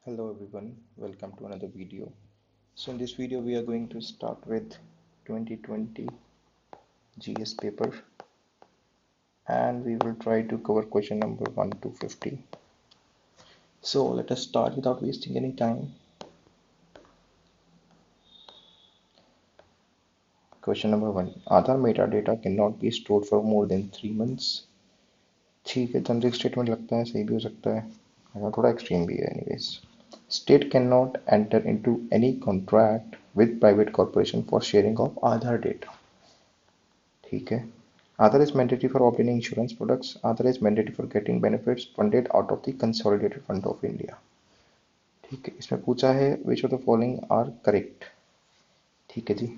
Hello everyone, welcome to another video. So in this video we are going to start with 2020 GS paper and we will try to cover question number 1 to 50. So let us start without wasting any time. Question number 1. Aadhaar metadata cannot be stored for more than 3 months. ठीक है, generic statement लगता है, सही भी हो सकता है, थोड़ा एक्सट्रीम भी है anyways. State cannot enter into any contract with private corporation for sharing of Aadhaar data. ठीक है. Aadhaar is mandatory for obtaining insurance products. Aadhaar is mandatory for getting benefits funded out of the Consolidated Fund of India. ठीक है. इसमें पूछा है which of the following are correct. ठीक है जी.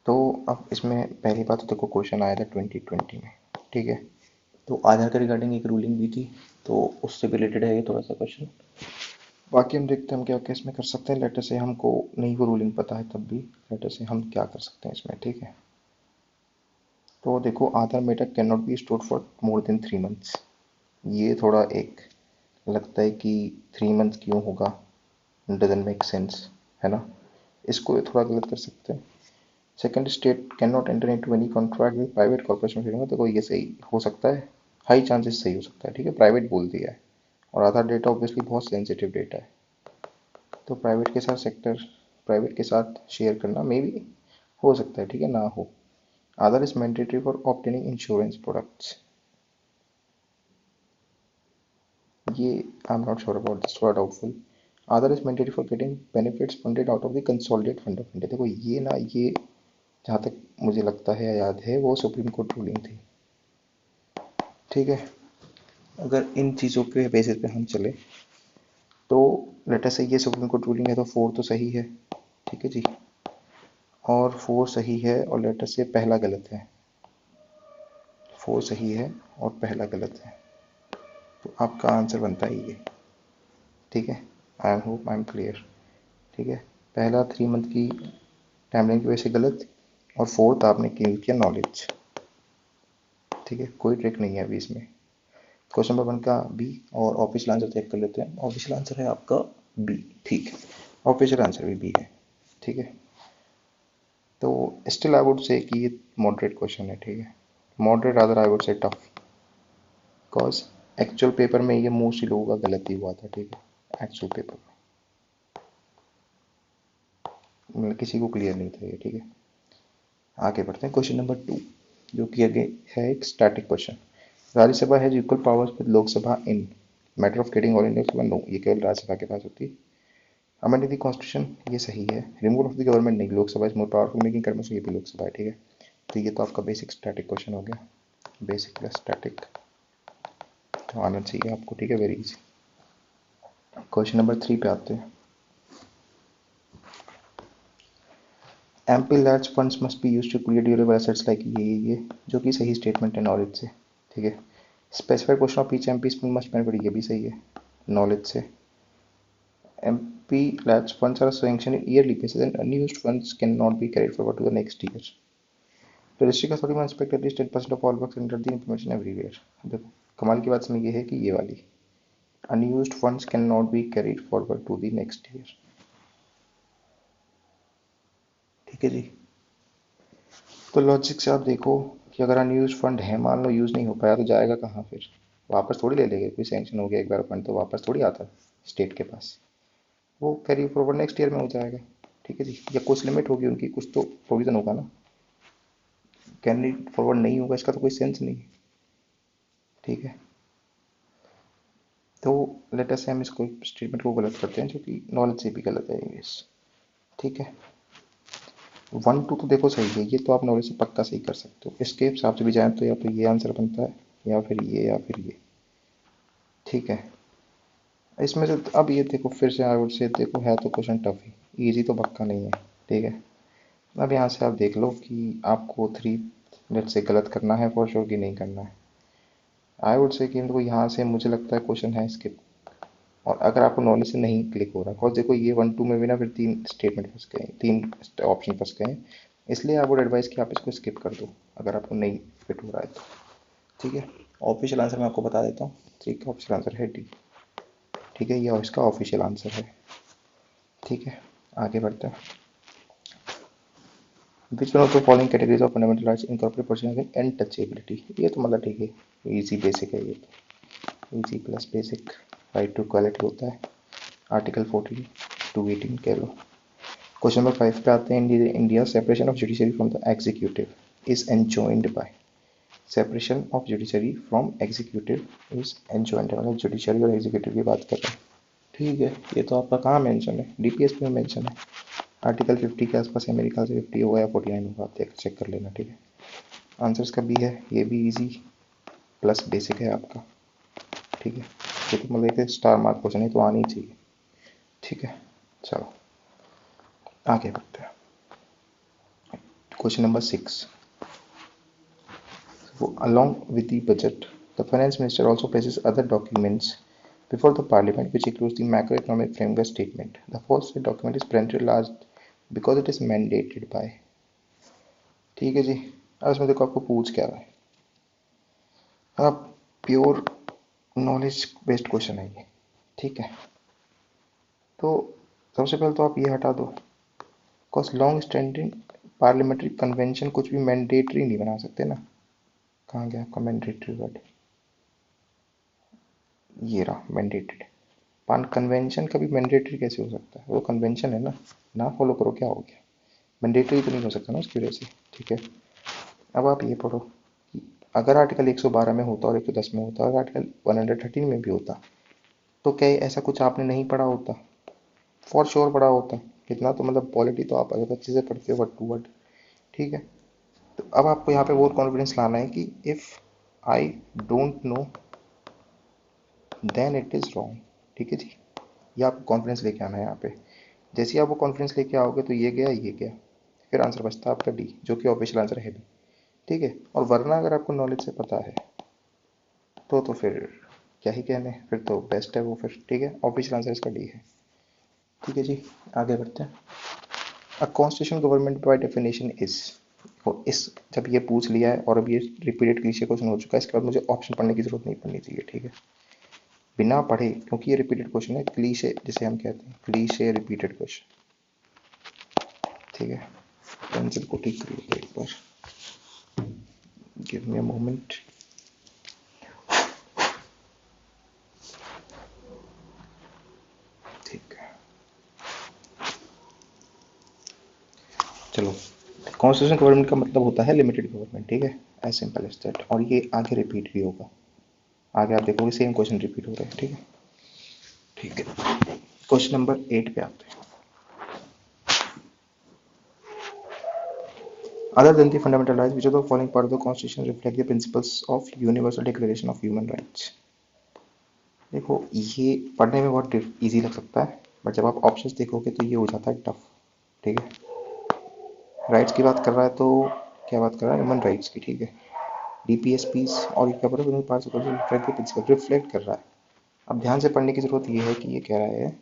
तो अब इसमें पहली बात तो देखो क्वेश्चन आया था 2020 में. ठीक है. तो आधार के रिगार्डिंग एक रूलिंग भी थी, तो उससे रिलेटेड है ये थोड़ा सा क्वेश्चन. बाकी हम देखते हैं हम क्या क्या इसमें कर सकते हैं. लेटर से हमको नहीं वो रूलिंग पता है, तब भी लेटर से हम क्या कर सकते हैं इसमें. ठीक है. तो देखो Aadhaar meta can not be store for more than 3 months. ये थोड़ा एक लगता है कि 3 मंथ क्यों होगा, डजंट मेक सेंस, है ना. इसको थोड़ा गलत कर सकते हैं. Second, state can not enter into any contract with private corporation. तो ये सही हो सकता है, हाई चांसेस सही हो सकता है. ठीक है, प्राइवेट बोल दिया है और आधार डेटा ऑब्वियसली बहुत सेंसिटिव डेटा है, तो प्राइवेट के साथ प्राइवेट के साथ शेयर करना मे बी हो सकता है. ठीक है, ना हो. Aadhaar is mandatory for obtaining insurance products. ये I am not sure about this, थोड़ा doubtful. Aadhaar is mandatory for getting benefits funded out of the consolidated fund of India. देखो ये ना, ये जहाँ तक मुझे लगता है या याद है वो सुप्रीम कोर्ट रूलिंग थी. ठीक है. अगर इन चीज़ों के बेसिस पे हम चले तो लेटर से ये सुप्रीम कोर्ट रूलिंग है, तो 4 तो सही है. ठीक है जी. और 4 सही है और लेटर से पहला गलत है. 4 सही है और पहला गलत है, तो आपका आंसर बनता है ये. ठीक है. I hope I am clear. ठीक है. पहला 3 मंथ की टाइमलाइन की वजह से गलत, और 4th आपने यूज किया नॉलेज. ठीक है, कोई ट्रिक नहीं है अभी इसमें. क्वेश्चन नंबर 1 का बी, और ऑफिशियल आंसर चेक कर लेते हैं. ऑफिशियल आंसर है आपका बी. ठीक है, ऑफिशियल आंसर भी बी है. ठीक है. तो स्टिल आई वुड से कि ये मॉडरेट क्वेश्चन है. ठीक है, moderate rather I would say tough, because actual paper में ये मोस्टली लोगों का गलत ही हुआ था. ठीक है, एक्चुअल पेपर में मतलब किसी को क्लियर नहीं था ये. ठीक है, आगे बढ़ते हैं. क्वेश्चन नंबर 2, जो कि आगे है एक static question. Rajya Sabha has equal powers with Lok Sabha in matter of getting all in Lok Sabha. No, ये केवल राज्यसभा के पास होती है. अमेंड द कॉन्स्टिट्यूशन, ये सही है. रिमूवल ऑफ द गवर्नमेंट, नहीं, Lok Sabha is more powerful making कर्म, ये भी लोकसभा है. ठीक है, तो ये तो आपका बेसिक स्टैटिक क्वेश्चन हो गया. बेसिक प्लस स्टैटिक तो आना चाहिए आपको. ठीक है, वेरी इजी. क्वेश्चन नंबर 3 पे आते हैं. MP large funds must be use to create durable assets like ये जो कि सही स्टेटमेंट है नॉलेज से. ठीक है. Specified question of each MP spoon must benefit, ये भी सही है नॉलेज से. MP large funds are sanction in yearly basis and unused funds can not be carried forward to the next year. The district authority must inspect at least 10% of all works under the implementation everywhere. देखो कमाल की बात इसमें ये है कि ये वाली unused funds cannot be carried forward to the next year. ठीक है जी. तो लॉजिक से आप देखो कि अगर अनयूज्ड फंड है, मान लो यूज नहीं हो पाया, तो जाएगा कहाँ फिर? वापस थोड़ी ले लेंगे. कोई सैंक्शन हो गया एक बार फंड तो वापस थोड़ी आता है स्टेट के पास. वो कैरी फॉरवर्ड नेक्स्ट ईयर में हो जाएगा. ठीक है जी. या कुछ लिमिट होगी उनकी, कुछ तो प्रोविजन होगा ना. कैरी फॉरवर्ड नहीं होगा इसका तो कोई सेंस नहीं. ठीक है. तो लेट अस से हम इसको स्टेटमेंट को गलत करते हैं, जो कि नॉलेज से भी गलत है इंग्लिश. ठीक है. 1 2 तो देखो सही है, ये तो आप नॉलेज से पक्का सही कर सकते हो. इसके हिसाब से भी जाए तो या तो ये आंसर बनता है या फिर ये या फिर ये. ठीक है. इसमें से अब ये देखो फिर से आई वुड से देखो, है तो क्वेश्चन टफ ही, इजी तो पक्का नहीं है. ठीक है. अब यहाँ से आप देख लो कि आपको 3 लेट से गलत करना है फॉर श्योर कि नहीं करना है. आई वुड से कि इनको यहाँ से मुझे लगता है क्वेश्चन है स्किप. और अगर आपको नॉलेज से नहीं क्लिक हो रहा, बिकॉज देखो ये 1 2 में भी ना फिर 3 स्टेटमेंट फंस गए, 3 ऑप्शन फंस गए हैं. इसलिए आई वुड एडवाइस कि आप इसको स्किप कर दो अगर आपको नहीं फिट हो रहा है तो. ठीक है, ऑफिशियल आंसर मैं आपको बता देता हूँ। ठीक है, ऑफिशियल आंसर है डी। ठीक है, ये इसका ऑफिशियल आंसर है। ठीक है, आगे बढ़ते हैं। Which one of the following categories of fundamental rights incorporate person untouchability? ये तो मतलब ठीक है, इजी बेसिक है ये तो, easy plus basic. Right to equality होता है, आर्टिकल 14 टू 18 कह लो। क्वेश्चन नंबर 5 पे आते हैं। India separation of judiciary from the executive is enjoined by. Separation of judiciary from executive is enjoined, मतलब जुडिशरी और एग्जीक्यूटिव की बात कर रहे हैं। ठीक है, ये तो आपका कहाँ मेंशन है? डीपीएसपी में मेंशन है, आर्टिकल 50 के आसपास है मेरे ख्याल से, 50 होगा या 49 होगा, आप देख चेक कर लेना। ठीक है, आंसर इसका बी है। ये भी इजी प्लस बेसिक है आपका। ठीक है, ये तो मतलब एक स्टार मार्क क्वेश्चन है, तो आनी चाहिए। ठीक है, चलो आगे बढ़ते हैं। Question number 6, along with the budget, the finance minister also places other documents before the parliament, which includes the macroeconomic framework statement. The first document is printed large because it is mandated by। ठीक है जी, अब इसमें देखो आपको पूछ क्या रहा है। अब प्योर नॉलेज बेस्ड क्वेश्चन है ये। ठीक है, तो सबसे पहले तो आप ये हटा दो, because long standing parliamentary convention कुछ भी मैंडेटरी नहीं बना सकते ना। कहाँ गया आपका मैंडेटरी वर्ड? ये रहा मैंडेटेड। पान कन्वेंशन कभी मैंडेटरी कैसे हो सकता है? वो कन्वेंशन है ना, ना फॉलो करो क्या हो गया? मैंडेटरी तो नहीं हो सकता ना उसकी वजह से। ठीक है, अब आप ये पढ़ो कि अगर आर्टिकल 112 में होता और 110 में होता और आर्टिकल 113 में भी होता, तो क्या ऐसा कुछ आपने नहीं पढ़ा होता? फॉर श्योर पढ़ा होता। कितना तो मतलब पॉलिटी तो आप बहुत अच्छे से पढ़ते हो वर्ड टू वर्ड। ठीक है, तो अब आपको यहाँ पे वो कॉन्फिडेंस लाना है कि if I don't know then it is wrong. ठीक है जी, ये आपको कॉन्फिडेंस लेके आना है यहाँ पे। जैसे ही आप वो कॉन्फिडेंस लेके आओगे तो ये गया, फिर आंसर बचता है आपका डी, जो कि ऑफिशियल आंसर है भी। ठीक है, और वरना अगर आपको नॉलेज से पता है तो फिर क्या ही कहने, फिर तो बेस्ट है वो फिर। ठीक है, ऑफिशियल आंसर इसका डी है। ठीक है जी, आगे बढ़ते हैं। A constitution government by definition is. इस जब ये पूछ लिया है और अब ये रिपीटेड क्लीशे क्वेश्चन हो चुका है, इसके बाद मुझे ऑप्शन पढ़ने की जरूरत नहीं पड़नी चाहिए। ठीक है, बिना पढ़े, क्योंकि ये रिपीटेड क्वेश्चन है, क्लीशे जिसे हम कहते हैं, क्लीशे रिपीटेड क्वेश्चन। ठीक है, पेंसिल को ठीक कर लीजिए एक बार, गिव मी अ मोमेंट। ठीक है, चलो। कॉन्स्टिट्यूशन गवर्नमेंट का मतलब होता है लिमिटेड गवर्नमेंट। ठीक है, एज सिंपल एज दैट, और ये आगे रिपीट भी होगा। आगे आप देखोगे सेम क्वेश्चन रिपीट हो रहे हैं। ठीक है, ठीक है, क्वेश्चन नंबर 8 पे आते हैं। Other than the fundamental rights, which of the following part of the Constitution reflect the principles of Universal Declaration of Human Rights? देखो, ये पढ़ने में बहुत इजी लग सकता है, बट जब आप ऑप्शंस देखोगे तो ये हो जाता है टफ। ठीक है, राइट्स की बात कर रहा है तो क्या बात कर रहा है? ह्यूमन राइट्स की। ठीक है, डीपीएसपीस और क्या बोल रहा है? रिफ्लेक्ट कर रहा है। अब ध्यान से पढ़ने की जरूरत ये है कि ये कह रहा है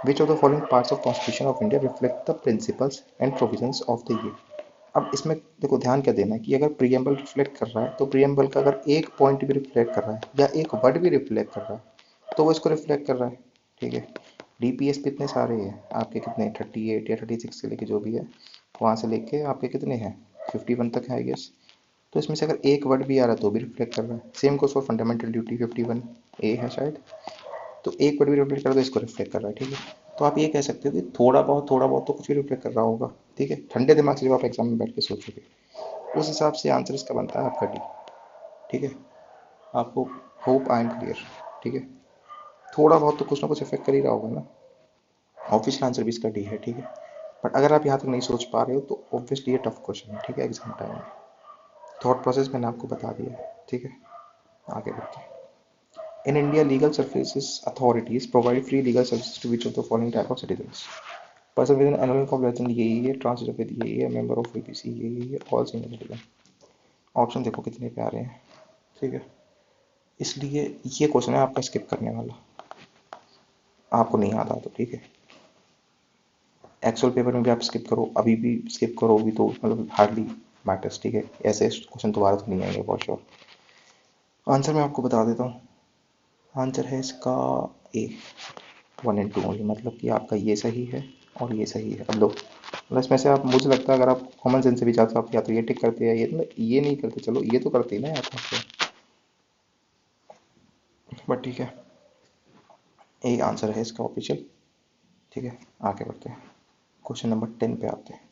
विच of the following parts of constitution of India reflect the principles and provisions of the ये। अब इसमें देखो ध्यान क्या देना है कि अगर प्रियम्बल रिफ्लेक्ट कर रहा है तो प्रियम्बल का अगर एक पॉइंट भी रिफ्लेक्ट कर रहा है या एक वर्ड भी रिफ्लेक्ट कर रहा है तो वो इसको रिफ्लेक्ट कर रहा है। ठीक है, डीपीएस पे इतने सारे हैं आपके, कितने 38 या 36 से लेके जो भी है, वहाँ से लेके आपके कितने हैं 51 तक है आई गेस। तो इसमें से अगर एक वर्ड भी आ रहा है तो भी रिफ्लेक्ट कर रहा है। Same goes for fundamental duty 51 ए है शायद, तो एक वर्ड भी रिफ्लेक्ट कर रहा है तो इसको रिफ्लेक्ट कर रहा है। ठीक है, तो आप ये कह सकते हो कि थोड़ा बहुत तो कुछ भी रिफ्लेक्ट कर रहा होगा। ठीक है, ठंडे दिमाग से जब आप एग्जाम में बैठ के सोचोगे उस हिसाब से आंसर इसका बनता है आपका डी। ठीक है, आपको होप आई एम क्लियर। ठीक है, थोड़ा बहुत तो कुछ ना कुछ इफेक्ट कर ही रहा होगा ना। ऑफिशियल आंसर भी इसका डी है। ठीक है, बट अगर आप यहाँ तक नहीं सोच पा रहे हो तो ऑब्वियसली ये टफ क्वेश्चन है। ठीक है, एग्जाम टाइम में थॉट प्रोसेस मैंने आपको बता दिया है। ठीक है, आगे बढ़ते हैं। In India legal services authorities provide free legal services to which of the following type of citizens? Person with an annual income less than यही है, ट्रांसजेंडर विद यही है, मेंबर ऑफ ओबीसी यही है, ऑल सीनियर सिटीजन। ऑप्शन देखो कितने पे आ रहे हैं। ठीक है, इसलिए ये क्वेश्चन है आपका स्किप करने वाला, आपको नहीं आता तो। ठीक है, एक्चुअल पेपर में भी आप स्किप करो, अभी भी स्किप करो भी तो मतलब हार्डली मैटर्स, ठीक है। ऐसे क्वेश्चन दोबारा तो नहीं आएंगे फॉर श्योर। आंसर मैं आपको बता देता हूँ। आंसर है इसका ए, 1 and 2 ओनली, मतलब कि आपका ये सही है और ये सही है। अब दो मतलब इसमें से आप, मुझे लगता है अगर आप कॉमन सेंस से भी चाहते हो आप या तो ये टिक करते हैं, ये मतलब ये नहीं करते, चलो ये तो करते ही ना यार आपको, बट ठीक है, ए आंसर है इसका ऑफिशियल। ठीक है, आगे बढ़ते हैं, क्वेश्चन नंबर 10 पे आते हैं।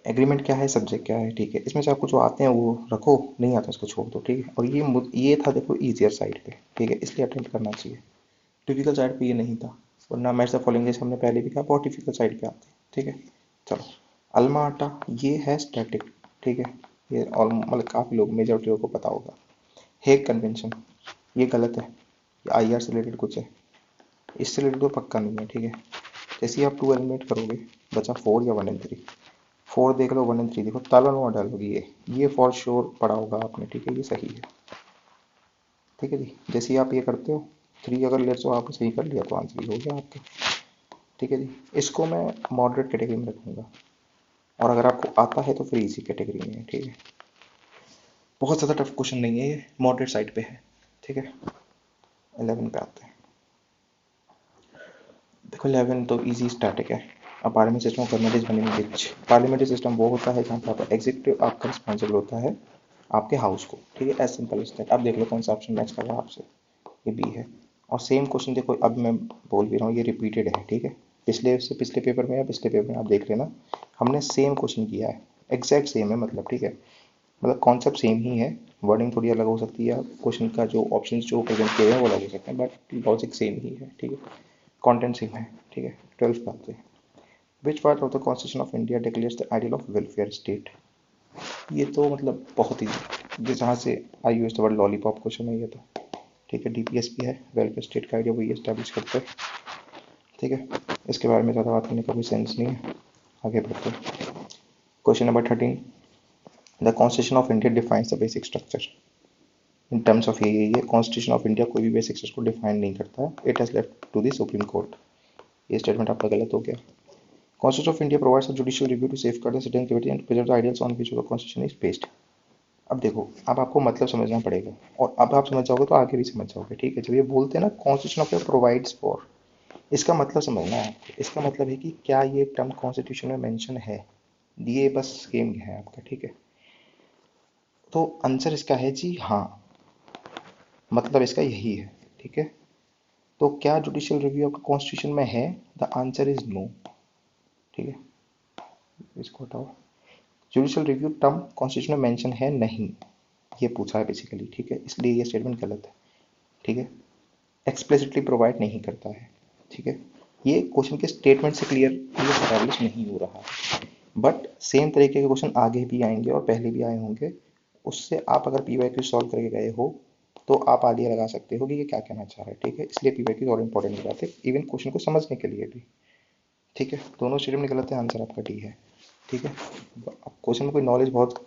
एग्रीमेंट क्या है, सब्जेक्ट क्या है, ठीक है। इसमें से आपको जो आते हैं वो रखो, नहीं आता उसको छोड़ दो, ठीक है। और ये था देखो ईजियर साइड पे, ठीक है, इसलिए अटेम्प्ट करना चाहिए। डिफिकल्ट साइड पे ये नहीं था, वरना मैच द फॉलोइंग जैसे हमने पहले भी कहा बहुत डिफिकल्ट साइड पे आते हैं, ठीक है। चलो, अल्मा आटा ये है स्टैटिक, ठीक है, ये और मतलब काफ़ी लोग, मेजॉरिटी लोगों को पता होगा। हेग कन्वेंशन ये गलत है, ये आईआर से रिलेटेड कुछ है, इससे रिलेटेड तो पक्का नहीं है, ठीक है। जैसे ही आप 2 एलिमिनेट करोगे, बचा 4 या 1 and 3। 4 देख लो, 1 and 3 देखो, ताला नुआ डालोगे, ये फॉर श्योर पढ़ा होगा आपने, ठीक है, ये सही है, ठीक है जी। जैसे ही आप ये करते हो, 3 अगर लेट्स हो आपने सही कर लिया तो आंसर हो गया आपका, ठीक है जी। इसको मैं मॉडरेट कैटेगरी में रखूँगा, और अगर आपको आता है तो फिर इजी कैटेगरी में है, ठीक है। बहुत ज़्यादा टफ क्वेश्चन नहीं है ये, मॉडरेट साइड पे है, ठीक है। 11 पे आते हैं। देखो 11 तो इजी स्टैटिक है। अब parliament system of government is बनेंगे विच। पार्लियामेंट्री सिस्टम वो होता है जहाँ पे आपका एग्जीक्यूटिव आपका रिस्पॉन्सिबल होता है आपके हाउस को, ठीक है, एज सिंपल एज दैट। अब देख लो कौन सा ऑप्शन मैच कर रहा है आपसे, ये बी है। और सेम क्वेश्चन देखो, अब मैं बोल भी रहा हूँ, ये रिपीटेड है, ठीक है। पिछले से पिछले पेपर में या पिछले पेपर में आप देख लेना, हमने सेम क्वेश्चन किया है, एग्जैक्ट सेम है, मतलब ठीक है, मतलब कॉन्सेप्ट सेम ही है, वर्डिंग थोड़ी अलग हो सकती है, क्वेश्चन का जो ऑप्शन जो प्रेजेंट किए हैं वो अलग हो सकते हैं, बट लॉजिक सेम ही है, ठीक है। कंटेंट सेम है, ठीक है। 12 पे आते हैं। Which part of the constitution of India declares the ideal of welfare state. ये तो मतलब बहुत ही, जहाँ से I use the word lollipop question है ये तो, ठीक है। डीपीएस भी है, वेलफेयर स्टेट का आइडिया वही एस्टेब्लिश करते हैं, ठीक है। इसके बारे में ज़्यादा बात करने का कोई सेंस नहीं है, आगे बढ़ते हैं। Question number 13, the constitution of India defines the basic structure. In terms of ये कॉन्स्टिट्यूशन ऑफ इंडिया कोई भी बेसिक स्ट्रक्चर को डिफाइन नहीं करता, it has left to the supreme court. ये स्टेटमेंट आपका गलत हो गया। Constitution of India provides a judicial review to safeguard the citizen liberty and preserve the ideals on which the constitution is based. अब देखो, अब आपको मतलब समझना पड़ेगा, और अब आप समझ जाओगे तो आगे भी समझ जाओगे, ठीक है। जब ये बोलते हैं ना constitution of India provides for, इसका मतलब समझना है आपको। इसका मतलब है कि क्या ये टर्म कॉन्स्टिट्यूशन में मेंशन है, ये बस गेम है आपका, ठीक है। तो आंसर इसका है जी हाँ, मतलब इसका यही है, ठीक है। तो क्या जुडिशियल रिव्यू आपका कॉन्स्टिट्यूशन में है, द आंसर इज नो, ठीक है। इसको हटाओ, जुडिशियल रिव्यू टर्म कॉन्स्टिट्यूशन में मेंशन है नहीं, ये पूछा है बेसिकली, ठीक है, इसलिए ये स्टेटमेंट गलत है, ठीक है। एक्सप्लिसिटली प्रोवाइड नहीं करता है, ठीक है। ये क्वेश्चन के स्टेटमेंट से क्लियर एस्टैब्लिश नहीं हो रहा है, बट सेम तरीके के क्वेश्चन आगे भी आएंगे और पहले भी आए होंगे, उससे आप अगर पीवाईक्यू सॉल्व करके गए हो तो आप आगे लगा सकते हो कि ये क्या कहना चाह रहा है, ठीक है। इसलिए पीवाईक्यू और इंपॉर्टेंट हो जाते हैं इवन क्वेश्चन को समझने के लिए भी, ठीक है। दोनों स्टेटमेंट गलत है, आंसर आपका डी है, ठीक है। क्वेश्चन में कोई नॉलेज बहुत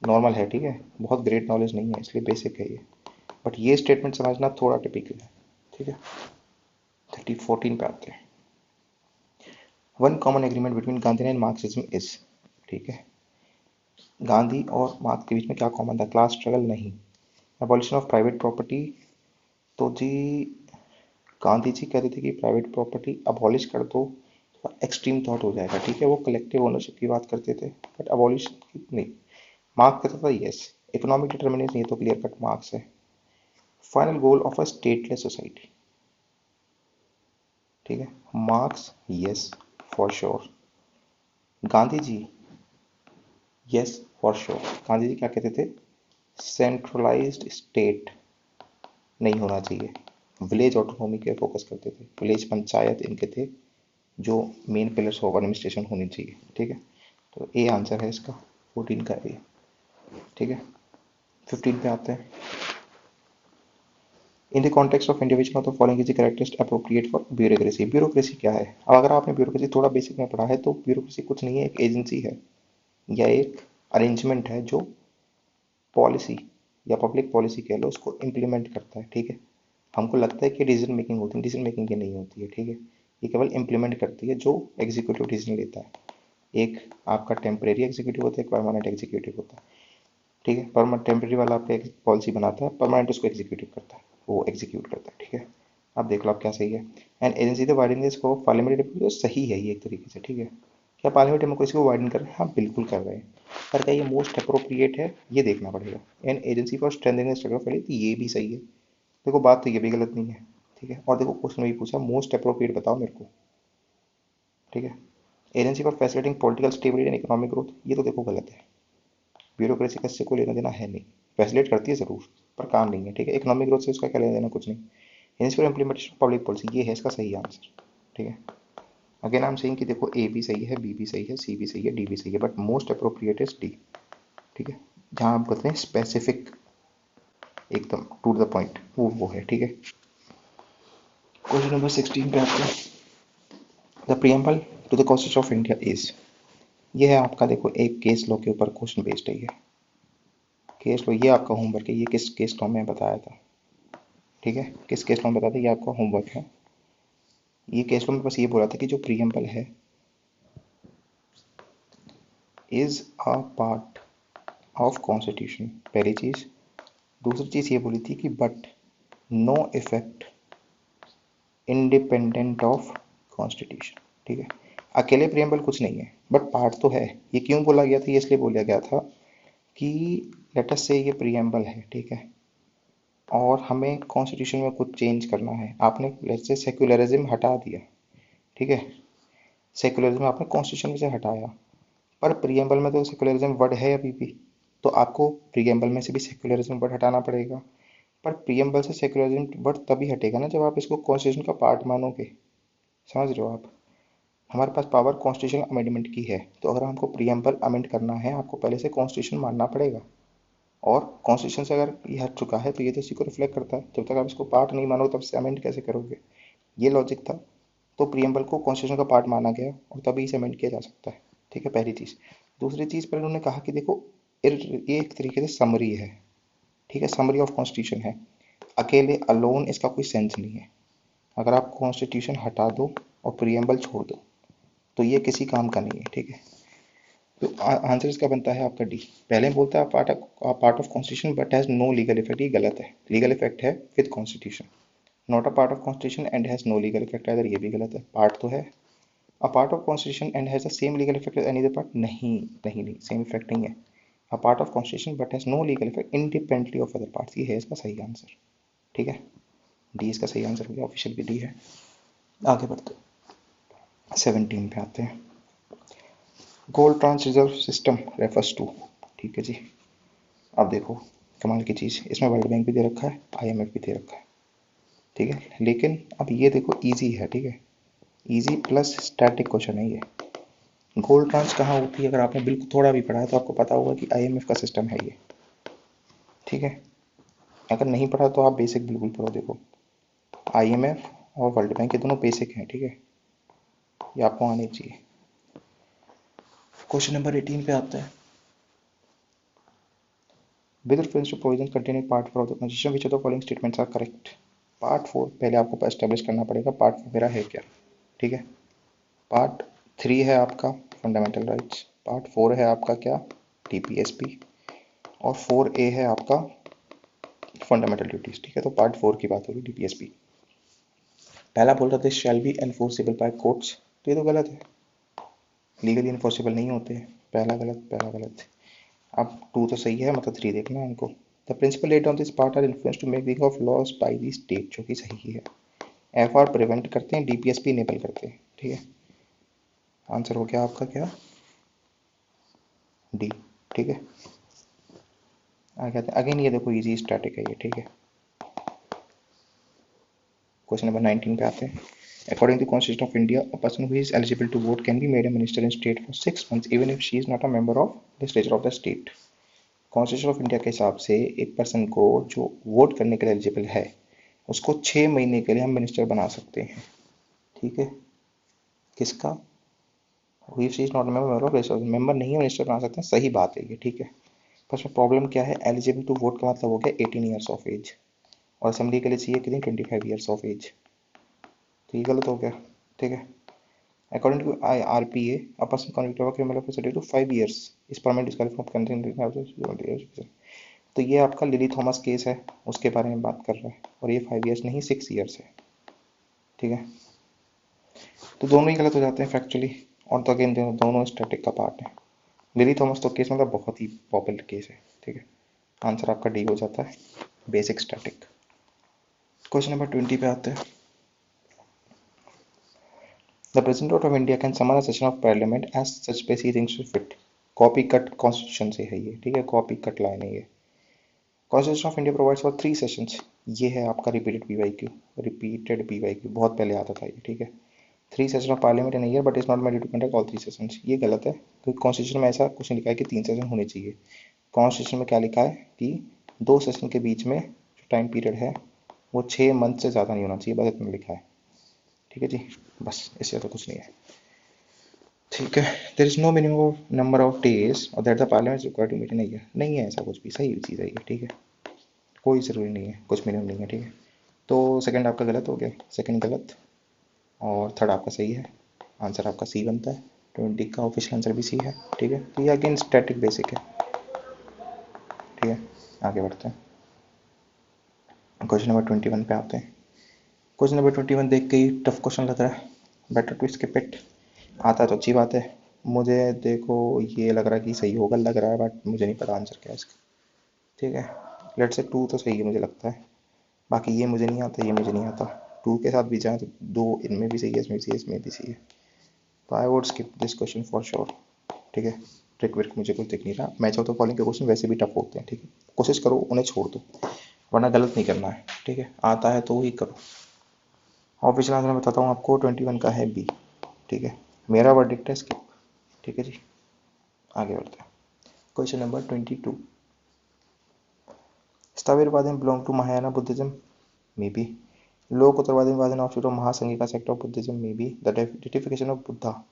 नॉर्मल है, ठीक है, बहुत ग्रेट नॉलेज नहीं है, इसलिए बेसिक है ये, बट ये स्टेटमेंट समझना थोड़ा टिपिकल है, ठीक है। 14 पे आते हैं। One common agreement between Gandhi and Marxism is, ठीक है। गांधी और मार्क्स के बीच में क्या कॉमन था, क्लास स्ट्रगल नहीं। एबॉलिशन ऑफ प्राइवेट प्रॉपर्टी, तो जी गांधी जी कहते थे कि प्राइवेट प्रॉपर्टी अबॉलिश कर दो, एक्सट्रीम थॉट हो जाएगा, ठीक है। वो कलेक्टिव ओनरशिप की बात करते थे, बट अबॉलिश नहीं। मार्क्स कहता था यस। इकोनॉमिक डिटर्मिनेशन, ये तो क्लियर कट मार्क्स है। Final goal of a stateless society, ठीक है, Marx yes for sure. Gandhi ji yes for sure. Gandhi ji क्या कहते थे, सेंट्रलाइज्ड स्टेट नहीं होना चाहिए, विलेज ऑटोनॉमी के फोकस करते थे, विलेज पंचायत इनके थे जो मेन पिलर्स ऑफ एडमिनिस्ट्रेशन होनी चाहिए, ठीक है। तो ए आंसर है इसका, 14 का ए, ठीक है। 15 पे आते हैं। In the context of individual of the following is characteristic appropriate for bureaucracy. Bureaucracy क्या है, अब अगर आपने ब्यूरोक्रेसी थोड़ा बेसिक में पढ़ा है तो ब्यूरोक्रेसी कुछ नहीं है, एक एजेंसी है या एक अरेंजमेंट है जो पॉलिसी या पब्लिक पॉलिसी कह लो उसको इम्प्लीमेंट करता है, ठीक है। हमको लगता है कि डिसीजन मेकिंग होती है, डिसीजन मेकिंग ये नहीं होती है, ठीक है। ये केवल इम्प्लीमेंट करती है जो एग्जीक्यूटिव डिसीजन लेता है। एक आपका टेम्परेरी एग्जीक्यूटिव होता है, एक परमानेंट एग्जीक्यूटिव होता है। ठीक है, परमानेंट टेम्परेरी वाला आपका एक पॉलिसी बनाता है, परमानेंट उसको एग्जीक्यूटिव करता है, वो एग्जीक्यूट करता है। ठीक है, आप देख लो आप क्या सही है। And agency the widen the scope parliamentary democracy, सही है ये एक तरीके से। ठीक है, क्या पार्लियामेंट डेमोक्रेसी को वाइडन कर रहे हैं? हाँ बिल्कुल कर रहे हैं, पर क्या ये मोस्ट अप्रोप्रिएट है, ये देखना पड़ेगा। And agency for strengthening the structure of value, तो ये भी सही है। देखो बात तो ये भी गलत नहीं है। ठीक है, और देखो क्वेश्चन भी पूछा मोस्ट अप्रोप्रिएट बताओ मेरे को। ठीक है, agency for facilitating political stability and economic growth, ये तो देखो गलत है। ब्यूरोक्रेसी का इससे कोई लेना देना है नहीं, फैसिलिटेट करती है ज़रूर पर काम नहीं है। ठीक है, इकोनॉमिक ग्रोथ से उसका क्या लेना देना, कुछ नहीं। Agency for implementation public policy, ये है इसका सही आंसर। ठीक है, अगेन आई एम सेइंग कि देखो ए भी सही है, बी भी सही है, सी भी सही है, डी भी सही है, but most appropriate is D. ठीक है, जहाँ आप बोलते हैं स्पेसिफिक, एकदम टू द पॉइंट, वो है। ठीक है, क्वेश्चन नंबर 16 पे आते हैं। The preamble to the constitution of India is, ये है आपका, देखो एक केस लॉ के ऊपर क्वेश्चन बेस्ड है ये। केस लॉ, ये आपका होमवर्क है, ये किस केस लॉ में बताया था। ठीक है, किस केस लॉ में बताया था, ये आपका होमवर्क है। ये केस लॉ में बस ये बोला था कि जो प्रियम्बल है is a part of constitution, पहली चीज। दूसरी चीज ये बोली थी कि but no effect independent of constitution. ठीक है, अकेले प्रियम्बल कुछ नहीं है बट पार्ट तो है। ये क्यों बोला गया था, ये इसलिए बोला गया था कि लेट अस से ये प्रियम्बल है। ठीक है, और हमें कॉन्स्टिट्यूशन में कुछ चेंज करना है, आपने लेट से सेक्युलरिज्म हटा दिया। ठीक है, सेक्युलरिज्म आपने कॉन्स्टिट्यूशन में से हटाया, पर प्रियम्बल में तो सेक्युलरिज्म वर्ड है अभी भी, तो आपको प्रियम्बल में से भी सेक्युलरिज्म वर्ड हटाना पड़ेगा। पर प्रियम्बल से सेक्युलरिज्म वर्ड तभी हटेगा ना जब आप इसको कॉन्स्टिट्यूशन का पार्ट मानोगे। समझ रहे हो आप, हमारे पास पावर कॉन्स्टिट्यूशन अमेंडमेंट की है, तो अगर हमको प्रियम्बल अमेंड करना है आपको पहले से कॉन्स्टिट्यूशन मानना पड़ेगा। और कॉन्स्टिट्यूशन से अगर ये हट चुका है तो ये तो इसी को रिफ्लेक्ट करता है, जब तक आप इसको पार्ट नहीं मानोगे तब से अमेंड कैसे करोगे। ये लॉजिक था। तो प्रियम्बल को कॉन्स्टिट्यूशन का पार्ट माना गया और तभी इसे अमेंड किया जा सकता है। ठीक है, पहली चीज़। दूसरी चीज़ पर उन्होंने कहा कि देखो ये एक तरीके से समरी है। ठीक है, समरी ऑफ कॉन्स्टिट्यूशन है, अकेले अलोन इसका कोई सेंस नहीं है। अगर आप कॉन्स्टिट्यूशन हटा दो और प्रियम्बल छोड़ दो तो ये किसी काम का नहीं है। ठीक है, तो आंसर इसका बनता है आपका डी। पहले बोलता है part of constitution but has no legal effect, ये गलत है। लीगल इफेक्ट है with constitution, not a part of constitution and has no legal effect, अगर ये भी गलत है। पार्ट तो है, a part of constitution and has the same legal effect as any other part, नहीं नहीं नहीं, सेम इफेक्ट नहीं है। A part of constitution but has no legal effect independently of other parts, ये है इसका सही आंसर। ठीक है, डी इसका सही आंसर हो गया, ऑफिशियल भी डी है। आगे बढ़ते 17 पे आते हैं। Gold tranche reserve system refers to. ठीक है जी, अब देखो कमाल की चीज़, इसमें वर्ल्ड बैंक भी दे रखा है, आईएमएफ भी दे रखा है। ठीक है, लेकिन अब ये देखो इजी है। ठीक है, इजी प्लस स्टैटिक क्वेश्चन है ये। गोल्ड ट्रांस कहाँ होती है, अगर आपने बिल्कुल थोड़ा भी पढ़ा है तो आपको पता होगा कि आईएमएफ का सिस्टम है ये। ठीक है, अगर नहीं पढ़ा तो आप बेसिक बिल्कुल पढ़ो। देखो आईएमएफ और वर्ल्ड बैंक ये दोनों बेसिक हैं। ठीक है, ये आपको आने चाहिए। क्वेश्चन नंबर 18 पे आता है। With reference to provision containing part 4 of the constitution which of the following statements are correct. Part 4 पहले आपको एस्टेब्लिश करना पड़ेगा, पार्ट 4 मेरा है क्या। ठीक है, पार्ट 3 है आपका फंडामेंटल राइट्स, पार्ट 4 है आपका क्या, टीपीएसपी, और 4A है आपका फंडामेंटल ड्यूटीज। ठीक है, तो पार्ट 4 की बात हो रही टीपीएसपी। पहला बोल रहा था shall be enforceable bye courts, तो ये तो गलत है, लीगली इन्फोर्सेबल नहीं होते। पहला गलत, पहला गलत। अब 2 तो सही है, मतलब 3 देखना है हमको। The principle laid on this part are influence to making of laws by the state, जो कि सही है। एफ आर प्रिवेंट करते हैं, डीपीएसपी इनेबल करते हैं। ठीक है, आंसर हो गया आपका क्या, डी। ठीक है, आगे आते हैं। अगेन ये देखो इजी स्टैटिक है ये। ठीक है, क्वेश्चन नंबर 19 पे आते हैं। According to constitution of India, a person who is eligible to vote can be made a minister in state for 6 months even if she is not a member of legislature of the state. Constitution of India के हिसाब से एक person को जो vote करने के लिए eligible है उसको 6 महीने के लिए हम मिनिस्टर बना सकते हैं। ठीक है, किसका, हुई she is not member of legislature, member नहीं है मिनिस्टर बना सकते हैं, सही बात है ये। ठीक है, पर उसमें प्रॉब्लम क्या है, एलिजिबल टू वोट का मतलब हो गया 18 ईयर्स ऑफ एज, और असेंबली के लिए चाहिए कितनी, 25 ईयर्स ऑफ एज, तो ये गलत हो गया। ठीक है, According to IRPA, a person convicted of a criminal offence to 5 years is permanent disqualified from continuing. तो ये आपका लिली थॉमस केस है, उसके बारे में बात कर रहा है, और ये 5 years नहीं 6 years है, ठीक है। तो दोनों ही गलत हो जाते हैं फैक्चुअली, और तो अगेन दोनों स्टैटिक का पार्ट है। लिली थॉमस तो केस मतलब बहुत ही पॉपुलर केस है, ठीक है। आंसर आपका डी हो जाता है, बेसिक स्टैटिक। क्वेश्चन नंबर 20 पे आते हैं। The president of India can summon a session of parliament as such पे he thinks fit. Copy cut constitution से है ये, ठीक है, कॉपी कट लाइन है ये। Constitution of India provides for 3 sessions. ये है आपका रिपीटेड पीवाईक्यू, रिपीटेड पीवाईक्यू बहुत पहले आता था ये, ठीक है। 3 session of parliament in year but is not made to conduct all 3 sessions. ये गलत है, क्योंकि कॉन्स्टिट्यूशन में ऐसा कुछ नहीं लिखा है कि 3 सेशन होने चाहिए। कॉन्स्टिट्यूशन में क्या लिखा है कि 2 सेशन के बीच में जो टाइम पीरियड है वो 6 मंथ से ज़्यादा नहीं होना चाहिए, बस इतना लिखा है, ठीक है जी, बस इससे तो कुछ नहीं है, ठीक है। There is no minimum number of days और that the parliament required to meet in year. नहीं है ऐसा कुछ भी, सही चीज़ है ये, ठीक है, कोई ज़रूरी नहीं है, कुछ मिनिमम नहीं है, ठीक है। तो सेकंड आपका गलत हो गया, सेकंड गलत, और थर्ड आपका सही है। आंसर आपका सी बनता है, 20 का ऑफिशियल आंसर भी सी है, ठीक है। तो ये अगेन स्टैटिक बेसिक है, ठीक है। आगे बढ़ते हैं, क्वेश्चन नंबर 21 पे आते हैं। क्वेश्चन नंबर 21 देख के ही टफ क्वेश्चन लग रहा है, बेटर टू स्किप इट। आता है तो अच्छी बात है, मुझे देखो ये लग रहा है कि सही होगा, लग रहा है, बट मुझे नहीं पता आंसर क्या है इसका, ठीक है। लेट्स से 2 तो सही है मुझे लगता है, बाकी ये मुझे नहीं आता, ये मुझे नहीं आता। 2 के साथ भी जाए तो 2 इनमें भी सही है, इसमें भी सही है, इसमें भी सही है, तो I would skip this question for sure, ठीक है। ट्रिक विक मुझे कुछ दिख नहीं रहा। मैच ऑफ द फॉलोइंग के क्वेश्चन वैसे भी टफ होते हैं, ठीक है, कोशिश करो उन्हें छोड़ दो, वरना गलत नहीं करना है, ठीक है, आता है तो ही करो। ऑफिशियल आंसर मैं बताता हूँ आपको, 21 का है बी, ठीक है। मेरा वर्डिक्ट है स्किप, ठीक है जी। आगे बढ़ते हैं, question number 22। Sthaviravadin belong to Mahayana Buddhism, may be. Lokottaravadin of Mahasanghika sect of Buddhism, may be. The deification of Buddha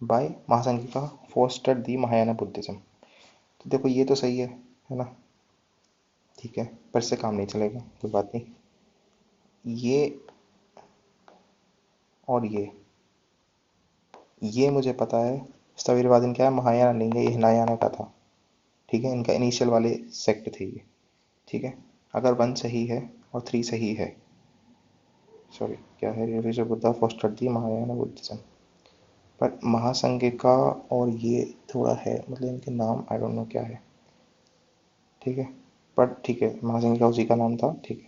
by Mahasanghika foster the Mahayana Buddhism. तो देखो ये तो सही है ना, ठीक है, पर इससे काम नहीं चलेगा, कोई बात नहीं। ये और ये मुझे पता है, स्थविरवादन क्या है, महायाना नहीं है, ये हिनायाना का था, ठीक है, इनका इनिशियल वाले सेक्ट थे ये, ठीक है। अगर 1 सही है और 3 सही है, सॉरी क्या है, Buddha poster the Mahayana Buddhism, पर महासंघिका और ये थोड़ा है, मतलब इनके नाम आई डोंट नो क्या है, ठीक है, पर ठीक है, महासंघिका उसी का नाम था, ठीक है।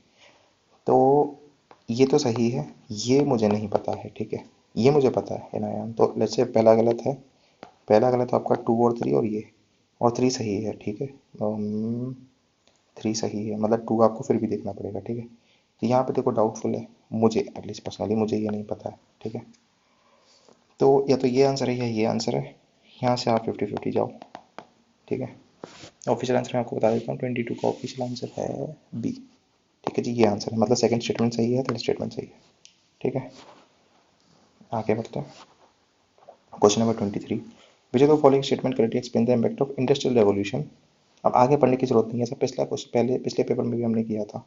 तो ये तो सही है, ये मुझे नहीं पता है, ठीक है, ये मुझे पता है हिनायान, तो लेट्स से पहला गलत है, पहला गलत आपका 2 और 3, और ये और 3 सही है, ठीक है। 3 सही है, मतलब 2 आपको फिर भी देखना पड़ेगा, ठीक है। तो यहाँ पे देखो डाउटफुल है, मुझे एटलीस्ट पर्सनली मुझे ये नहीं पता है, ठीक है। तो या तो ये आंसर है या ये आंसर है, यहाँ से आप 50-50 जाओ, ठीक है। ऑफिशियल आंसर मैं आपको बता देता हूँ, 22 का ऑफिशियल आंसर है बी, ठीक है जी, ये आंसर है, मतलब सेकंड स्टेटमेंट सही है, थर्ड स्टेटमेंट सही है, ठीक है। आगे बढ़ते हैं, question number 23। Which of the following statement correctly explain the impact of industrial revolution. अब आगे पढ़ने की जरूरत नहीं है, सब पिछला क्वेश्चन पहले पिछले पेपर में भी हमने किया था,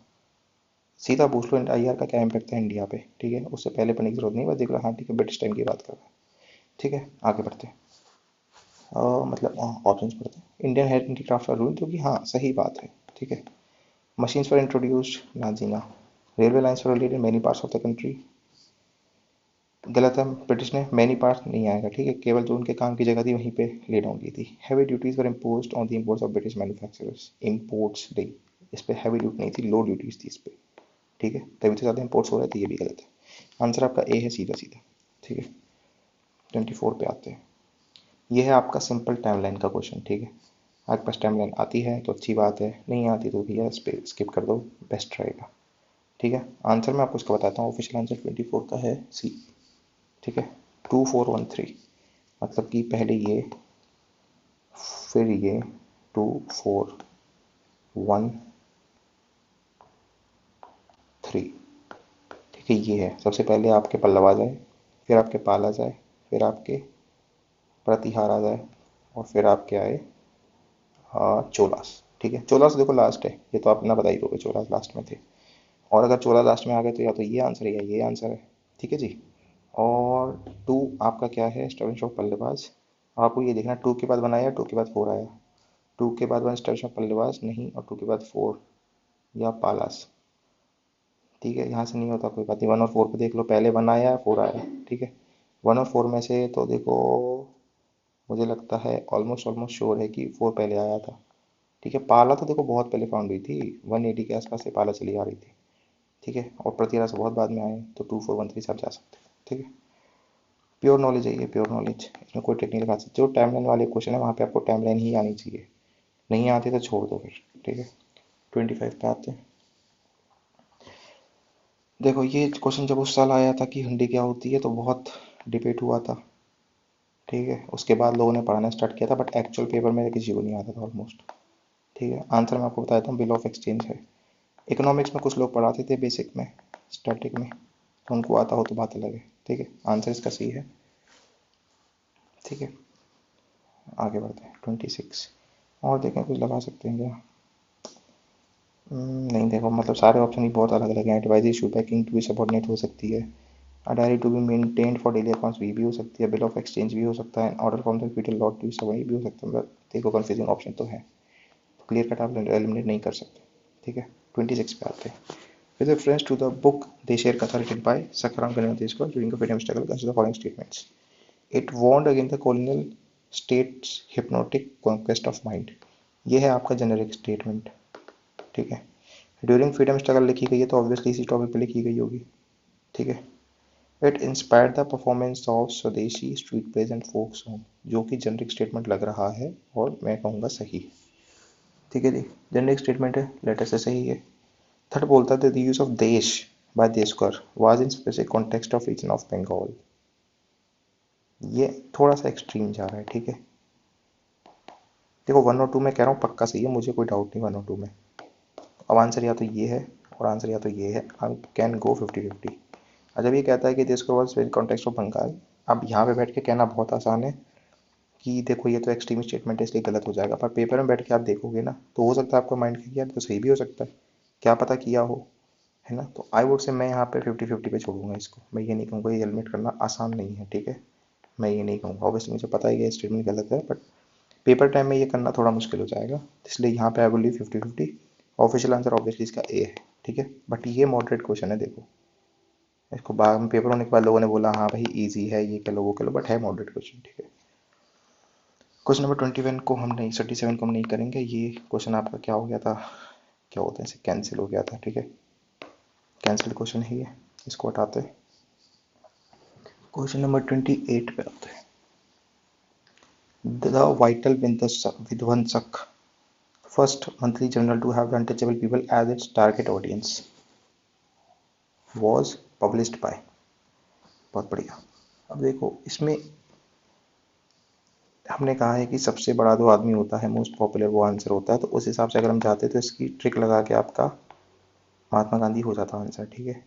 सीधा पूछ लो IR का क्या इम्पैक्ट था इंडिया पे, ठीक है, उससे पहले पढ़ने की जरूरत नहीं, बस देख लो, हाँ ठीक है, ब्रिटिश टाइम की बात कर रहा है, ठीक है। आगे बढ़ते हैं, मतलब ऑप्शन पढ़ते हैं। इंडियन हैंडीक्राफ्ट आर रूल, जो कि हाँ सही बात है, ठीक है। मशीन्स वर इंट्रोड्यूस्ड, ना जी ना। Railway lines were laid in many parts of the country, गलत है, ब्रिटिश ने मैनी पार्ट नहीं आएगा, ठीक है, केवल जो उनके काम की जगह थी वहीं पे ले डाउन की थी। Heavy duties were imposed on the imports of British manufacturers, imports नहीं, इस पे हैवी ड्यूटी नहीं थी, लो ड्यूटीज थी इस पे, ठीक है, तभी तो ज़्यादा इम्पोर्ट्स हो रहे थे, ये भी गलत है। आंसर आपका ए है, सीधा सीधा, ठीक है। 24 पे आते हैं, ये है आपका सिंपल टाइमलाइन का क्वेश्चन, ठीक है। आपके पास टाइमलाइन आती है तो अच्छी बात है, नहीं आती तो भैया इस पर स्किप कर दो, बेस्ट रहेगा, ठीक है। आंसर मैं आपको इसका बताता हूँ, ऑफिशियल आंसर 24 का है सी, ठीक है। 2413, मतलब कि पहले ये, फिर ये 2413, ठीक है, ये है, सबसे पहले आपके पल्लव आ जाए, फिर आपके पाल आ जाए, फिर आपके प्रतिहार आ जाए, और फिर आपके आए चोलास, ठीक है। चोलास देखो लास्ट है, ये तो आप अपना बता ही दोगे, चोलास लास्ट में थे, और अगर चोला लास्ट में आ गए तो या तो ये आंसर है या ये आंसर है, ठीक है जी। और 2 आपका क्या है, एस्टेब्लिश ऑफ बल्लेबाज। आपको ये देखना 2 के बाद 1 आया, 2 के बाद 4 आया, 2 के बाद 1 एस्टेब्लिश ऑफ बल्लेबाज नहीं, और 2 के बाद 4 या पालास। ठीक है, यहाँ से नहीं होता कोई बात नहीं, 1 और 4 पे देख लो, पहले 1 आया 4 आया। ठीक है, 1 और 4 में से तो देखो, मुझे लगता है ऑलमोस्ट ऑलमोस्ट श्योर है कि 4 पहले आया था। ठीक है, पाला तो देखो बहुत पहले फाउंड हुई थी, 180 के आसपास से पाला चली आ रही थी। ठीक है, और प्रतिरा से बहुत बाद में आए, तो 2413 से आप जा सकते हैं। ठीक है, प्योर नॉलेज है ये, प्योर नॉलेज, इसमें कोई टेक्निकल बात। जो टाइमलाइन वाले क्वेश्चन है वहाँ पे आपको टाइमलाइन ही आनी चाहिए, नहीं आती तो छोड़ दो फिर। ठीक है, 25 पे आते हैं। देखो ये क्वेश्चन जब उस साल आया था कि हंडी क्या होती है, तो बहुत डिबेट हुआ था। ठीक है, उसके बाद लोगों ने पढ़ाना स्टार्ट किया था, बट एक्चुअल पेपर में किसी को नहीं आता था ऑलमोस्ट। ठीक है, आंसर मैं आपको बता देता हूँ, बिल ऑफ एक्सचेंज है। इकोनॉमिक्स में कुछ लोग पढ़ाते थे बेसिक में, स्टैटिक में, तो उनको आता हो तो बात अलग है। ठीक है, आंसर इसका सी है। ठीक है, आगे बढ़ते हैं 26। और देखें कुछ लगा सकते हैं क्या। नहीं देखो, मतलब सारे ऑप्शन ही बहुत अलग अलग हैं। Advice issue backing to be subordinate हो सकती है, a diary to be maintained for daily accounts भी हो सकती है, बिल ऑफ एक्सचेंज भी हो सकता है, order from the capital lot to वही भी हो सकता है। मतलब देखो कंफ्यूजिंग ऑप्शन तो है, क्लियर कट आप एलिमिनेट नहीं कर सकते। ठीक है, 26 पे आते हैं। With reference to the book Desher Katha written by Sakharam Gangadeshwar during the freedom struggle, consider the following statements. It warned against the colonial states hypnotic conquest of mind. ये है आपका जेनरिक स्टेटमेंट। ठीक है, ड्यूरिंग फ्रीडम स्ट्रगल लिखी गई है तो obviously इसी टॉपिक पे लिखी गई होगी। ठीक है, it inspired the performance of swadeshi street plays and folk song, जो कि जेनरिक स्टेटमेंट लग रहा है और मैं कहूँगा सही। ठीक है जी, जेनरिक स्टेटमेंट है, लेटर से सही है। थर्ड बोलता है द यूज ऑफ देश बाय देशकर was in specific context of region of Bengal. ये थोड़ा सा एक्सट्रीम जा रहा है। ठीक है, देखो 1 और 2 में कह रहा हूँ पक्का सही है, मुझे कोई डाउट नहीं 1 और 2 में। अब आंसर या तो ये है और आंसर या तो ये है, आई कैन गो 50-50। जब ये कहता है कि this was very context of Bengal, अब यहाँ पे बैठ के कहना बहुत आसान है कि देखो ये तो एक्सट्रीम स्टेटमेंट है इसलिए गलत हो जाएगा, पर पेपर में बैठ के आप देखोगे ना तो हो सकता है आपका माइंड कि यार तो सही भी हो सकता है, क्या पता किया हो, है ना। तो आई वुड से मैं यहाँ पे 50-50 पे छोड़ूंगा इसको, मैं ये नहीं कहूँगा, ये एलिमिनेट करना आसान नहीं है। ठीक है, मैं ये नहीं कहूँगा, ऑब्वियसली मुझे पता है कि स्टेटमेंट गलत है, बट पेपर टाइम में ये करना थोड़ा मुश्किल हो जाएगा, इसलिए यहाँ पे I will leave 50-50। Official answer obviously इसका ए है। ठीक है, बट ये मॉडरेट क्वेश्चन है, देखो इसको बाद में पेपर होने के बाद लोगों ने बोला हाँ भाई इजी है, ये कर लो वो कर लो, बट है मॉडरेट क्वेश्चन। ठीक है, क्वेश्चन नंबर 21 को हम नहीं, 37 को हम नहीं करेंगे, ये क्वेश्चन आपका क्या हो गया था, क्या होता है इसे, कैंसिल हो गया था। ठीक है, कैंसिल क्वेश्चन है ये, इसको हटाते हैं। क्वेश्चन नंबर 28 पे आते हैं। द वाइटल विध्वंसक, first monthly journal to have the untouchable people as its target audience, was published by. बहुत बढ़िया। अब देखो इसमें हमने कहा है कि सबसे बड़ा जो आदमी होता है मोस्ट पॉपुलर वो आंसर होता है, तो उस हिसाब से अगर हम जाते तो इसकी ट्रिक लगा के आपका महात्मा गांधी हो जाता आंसर। ठीक है,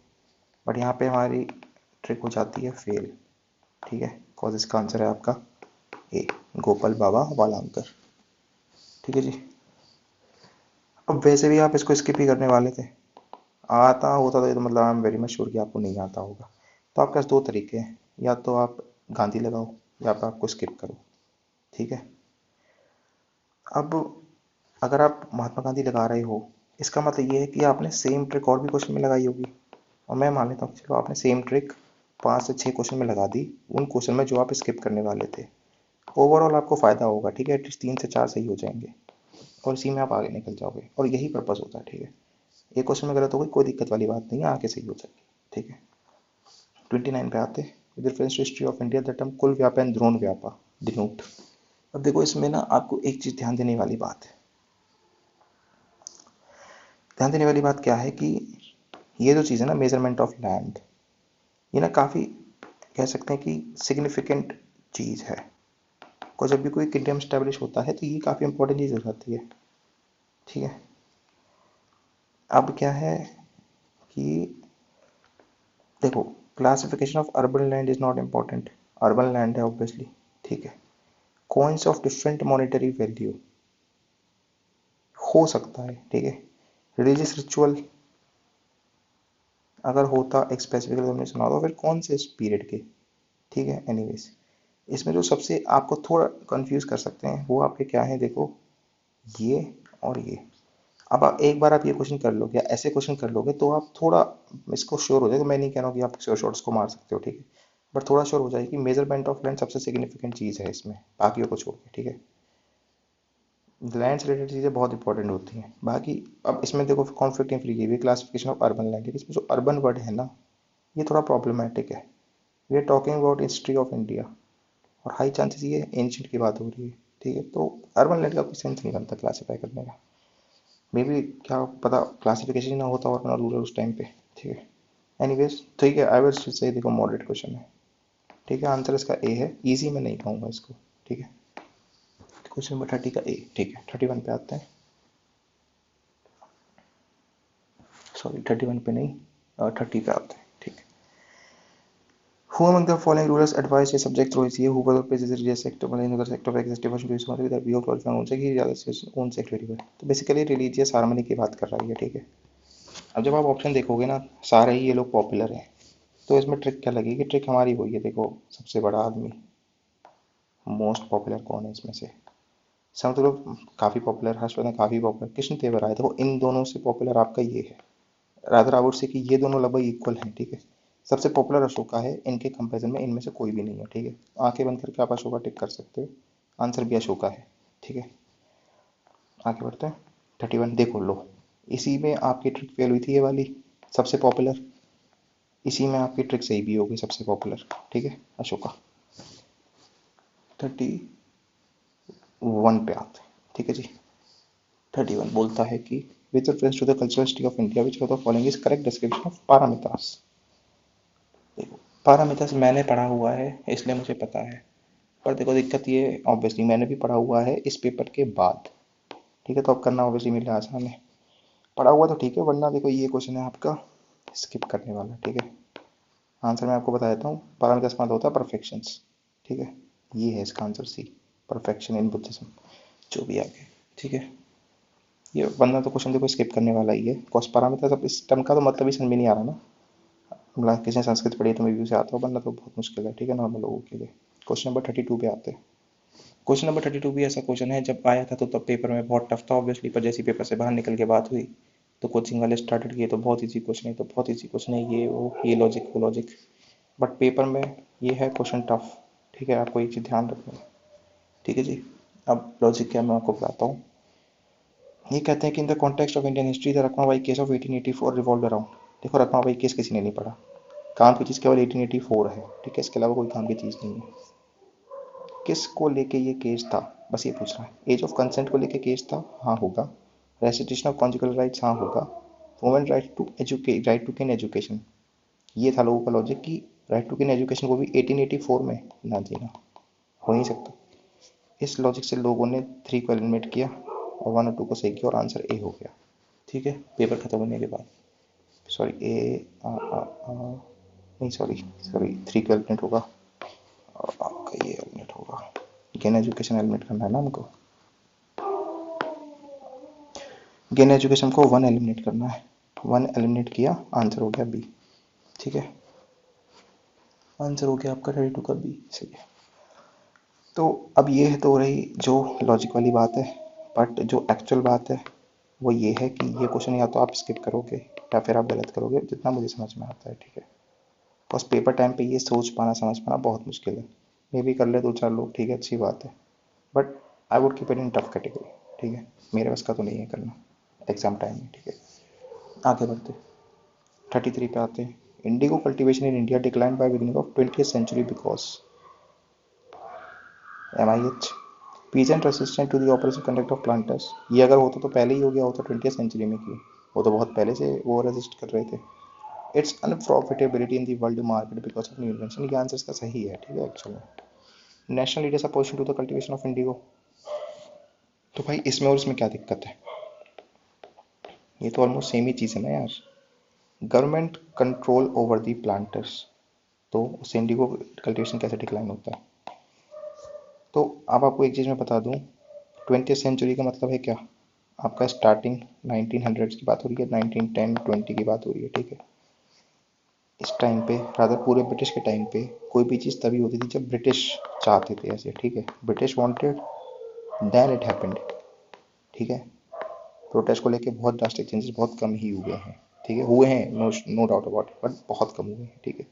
बट यहाँ पे हमारी ट्रिक हो जाती है फेल। ठीक है, कॉज इसका आंसर है आपका ए, गोपाल बाबा वालांकर। ठीक है जी, अब वैसे भी आप इसको स्किप ही करने वाले थे, आता होता तो ये तो मतलब I am very much sure कि आपको नहीं आता होगा। तो आपके पास दो तरीके हैं, या तो आप गांधी लगाओ या आप आपको स्किप करो। ठीक है, अब अगर आप महात्मा गांधी लगा रहे हो, इसका मतलब ये है कि आपने सेम ट्रिक और भी क्वेश्चन में लगाई होगी, और मैं मान लेता हूँ चलो आपने सेम ट्रिक 5 से 6 क्वेश्चन में लगा दी, उन क्वेश्चन में जो आप स्किप करने वाले थे। ओवरऑल आपको फायदा होगा। ठीक है, एटलीस्ट 3 से 4 सही हो जाएंगे और इसी में आप आगे निकल जाओगे, और यही पर्पस होता है। ठीक है, एक क्वेश्चन में गलत हो गई कोई दिक्कत वाली बात नहीं है, आगे सही हो जाएगी। ठीक है, 29 पे आते हैं। With reference to history of India the term कुल व्यापा एंड द्रोण व्यापा डिनोट। अब देखो इसमें ना आपको एक चीज ध्यान देने वाली बात है, ध्यान देने वाली बात क्या है कि ये जो चीज़ है ना मेजरमेंट ऑफ लैंड, ये ना काफ़ी कह सकते हैं कि सिग्निफिकेंट चीज़ है, और जब भी कोई किंगडम स्टैब्लिश होता है तो ये काफ़ी इंपॉर्टेंट चीज़ हो जाती है। ठीक है, अब क्या है कि देखो classification of urban land is not important, urban land है ऑब्वियसली। ठीक है, coins of different monetary value हो सकता है। ठीक है, रिलीजियस रिचुअल अगर होता एक स्पेसिफिक, तुमने सुना होगा, फिर कौन से पीरियड के, ठीक है। एनीवेज, इसमें जो सबसे आपको थोड़ा कंफ्यूज कर सकते हैं वो आपके क्या है, देखो ये और ये। अब एक बार आप ये क्वेश्चन कर लोगे या ऐसे क्वेश्चन कर लोगे तो आप थोड़ा इसको श्योर हो जाएगा। मैं नहीं कह रहा हूँ कि आप श्योर शॉर्ट्स को मार सकते हो, ठीक है, बट थोड़ा श्योर हो जाए कि मेजरमेंट ऑफ लैंड सबसे सिग्निफिकेंट चीज़ है इसमें, बाकियों को छोड़ के, ठीक है। लैंड से रिलेटेड चीज़ें बहुत इंपॉर्टेंट होती हैं। बाकी अब इसमें देखो कॉन्फ्लिक्टिंग फ्री की हुई क्लासिफिकेशन ऑफ अर्बन लैंड, इसमें जो अर्बन वर्ड है ना, ये थोड़ा प्रॉब्लमेटिक है। We are talking about history of India और हाई चांसेस ये एंशिएंट की बात हो रही है, ठीक है। तो अर्बन लैंड का कोई सेंस नहीं बनता क्लासीफाई करने का। मे बी क्या पता क्लासिफिकेशन ही ना होता और ना रूरल उस टाइम पे, ठीक है। एनीवेज ठीक है, आई विल से देखो मॉडरेट क्वेश्चन है, ठीक है। आंसर इसका ए है, इजी में नहीं कहूँगा इसको, ठीक है। क्वेश्चन नंबर 30 का ए, ठीक है। 31 पे आते हैं, सॉरी 31 पे नहीं 30 पे आते हैं, ठीक है। Who among the following rulers advised a subject through his who was places religious sector in other sector of existence to his mother with a view of glorifying own sect, he realized his own sect very well। तो basically religious harmony की बात कर रही है, ठीक है। अब जब आप ऑप्शन देखोगे ना, सारे ही ये लोग पॉपुलर हैं, तो इसमें ट्रिक क्या लगेगी, ट्रिक हमारी वही है, देखो सबसे बड़ा आदमी, मोस्ट पॉपुलर कौन है इसमें से, सब तो लोग काफ़ी पॉपुलर, हर्षवर्धन काफ़ी पॉपुलर, कृष्ण देव राय, देखो इन दोनों से पॉपुलर आपका ये है। रादर आई वुड से कि ये दोनों लगभग इक्वल हैं, ठीक है। सबसे पॉपुलर अशोका है, इनके कंपैरिजन में इनमें से कोई भी नहीं है, ठीक है। आंखें बंद करके आप अशोका टिक कर सकते हो, आंसर भी अशोका है, ठीक है। आगे बढ़ते हैं। 31 देखो लो, इसी में आपकी ट्रिक फेल हुई थी ये वाली, सबसे पॉपुलर, इसी में आपकी ट्रिक सही भी होगी, सबसे पॉपुलर, ठीक है, अशोका। 31 पे आते हैं, ठीक है जी। 31 बोलता है कि with reference to the cultural history of India which of the following is correct description of paramitas. देखो पारामितास मैंने पढ़ा हुआ है इसलिए मुझे पता है, पर देखो दिक्कत ये ऑब्वियसली मैंने भी पढ़ा हुआ है इस पेपर के बाद, ठीक है। तो अब करना ऑब्वियसली मेरे लिए आसान है, पढ़ा हुआ तो ठीक है, वरना देखो ये क्वेश्चन है आपका स्किप करने वाला, ठीक है। आंसर मैं आपको बता देता हूँ, पारामितास का मतलब होता है परफेक्शंस, ठीक है। ये है इसका answer C, perfection in Buddhism, जो भी आगे, ठीक है। ये वरना तो क्वेश्चन देखो स्किप करने वाला ही है, कॉस पारामीटर्स, अब इस टर्म का तो मतलब ही समझ में नहीं आ रहा ना, मतलब किसी ने संस्कृत पढ़ी तो मैं भी उसे आता हो, वरना तो बहुत मुश्किल है, ठीक है, नॉर्मल लोगों के लिए। क्वेश्चन नंबर 32 पे आते हैं। क्वेश्चन नंबर 32 भी ऐसा क्वेश्चन है, जब आया था तो तब पेपर में बहुत टफ था ऑब्वियसली, पर जैसी पेपर से बाहर निकल के बात हुई तो कोचिंग वाले स्टार्टेड किए तो बहुत ईजी क्वेश्चन है, तो बहुत ईजी क्वेश्चन है, ये वो ये लॉजिक वो लॉजिक, बट पेपर में ये है क्वेश्चन टफ, ठीक है। आपको एक चीज़ ध्यान रखना, ठीक है जी। अब लॉजिक क्या मैं आपको बताता हूँ। ये कहते हैं कि इन the context of Indian history the Ratnabai case of 1884 revolve around. देखो रत्नाबाई केस किसी ने नहीं पढ़ा, काम की चीज़ केवल 1884 है, ठीक है, इसके अलावा कोई काम की चीज़ नहीं है। किसको लेके ये केस था, बस ये पूछ रहा है। एज ऑफ कंसेंट को लेके केस था, हाँ होगा। रेस्ट्रिक्शन ऑफ कॉन्जुगल राइट्स, हाँ होगा। Women right to educate, right to kin education, ये था लोगों का लॉजिक कि राइट टू किन एजुकेशन को भी 1884 में ना जीना, हो नहीं सकता। इस लॉजिक से लोगों ने 3 को एलिमिनेट किया और 1 और 2 को सही किया और आंसर ए हो गया, ठीक है। पेपर खत्म होने के बाद, सॉरी ए नहीं सॉरी सॉरी 3 को एलिमिनेट होगा और आपका ये एलिमिनेट होगा, गेन एजुकेशन एलिमिनेट करना है ना हमको, गेन एजुकेशन को 1 एलिमिनेट करना है, 1 एलिमिनेट किया, आंसर हो गया बी, ठीक है। आंसर हो गया आपका 32 का बी, सही है। तो अब ये है तो रही जो लॉजिक वाली बात है, बट जो एक्चुअल बात है वो ये है कि ये क्वेश्चन या तो आप स्किप करोगे या फिर आप गलत करोगे, जितना मुझे समझ में आता है, ठीक है। बस पेपर टाइम पे ये सोच पाना समझ पाना बहुत मुश्किल है, मे भी कर ले 2-4 लोग, ठीक है, अच्छी बात है, but I would keep it in tough category, ठीक है। मेरे बस का तो नहीं है करना एग्जाम टाइम में, ठीक है। आगे बढ़ते 33 पे आते हैं। Indigo cultivation in India decline by beginning of 20th century because MIH peasant resistant to the oppressive conduct of planters, ये अगर होता तो पहले ही हो गया होता 20th सेंचुरी में, क्यों, वो तो बहुत पहले से वो रेजिस्ट कर रहे थे। Its unprofitability in the world market because of new invention, ये आंसर इसका सही है, ठीक है। Actually national leaders opposition to the cultivation of indigo, तो भाई इसमें और इसमें क्या दिक्कत है, ये तो ऑलमोस्ट सेम ही चीज़ है ना यार। Government control over the planters, तो उससे इंडिगो कल्टिवेशन कैसे डिक्लाइन होता है। तो अब आपको एक चीज़ मैं बता दूं, 20th सेंचुरी का मतलब है क्या, आपका स्टार्टिंग 1900 की बात हो रही है, 1910 20 की बात हो रही है, ठीक है। इस टाइम पे, रादर पूरे ब्रिटिश के टाइम पे, कोई भी चीज़ तभी होती थी जब ब्रिटिश चाहते थे ऐसे, ठीक है। British wanted, then it happened, ठीक है। प्रोटेस्ट को लेके बहुत ड्रास्टिक चेंजेस बहुत कम ही हुए हैं, ठीक है, हुए हैं, no no doubt about it, but बहुत कम हुए हैं, ठीक है।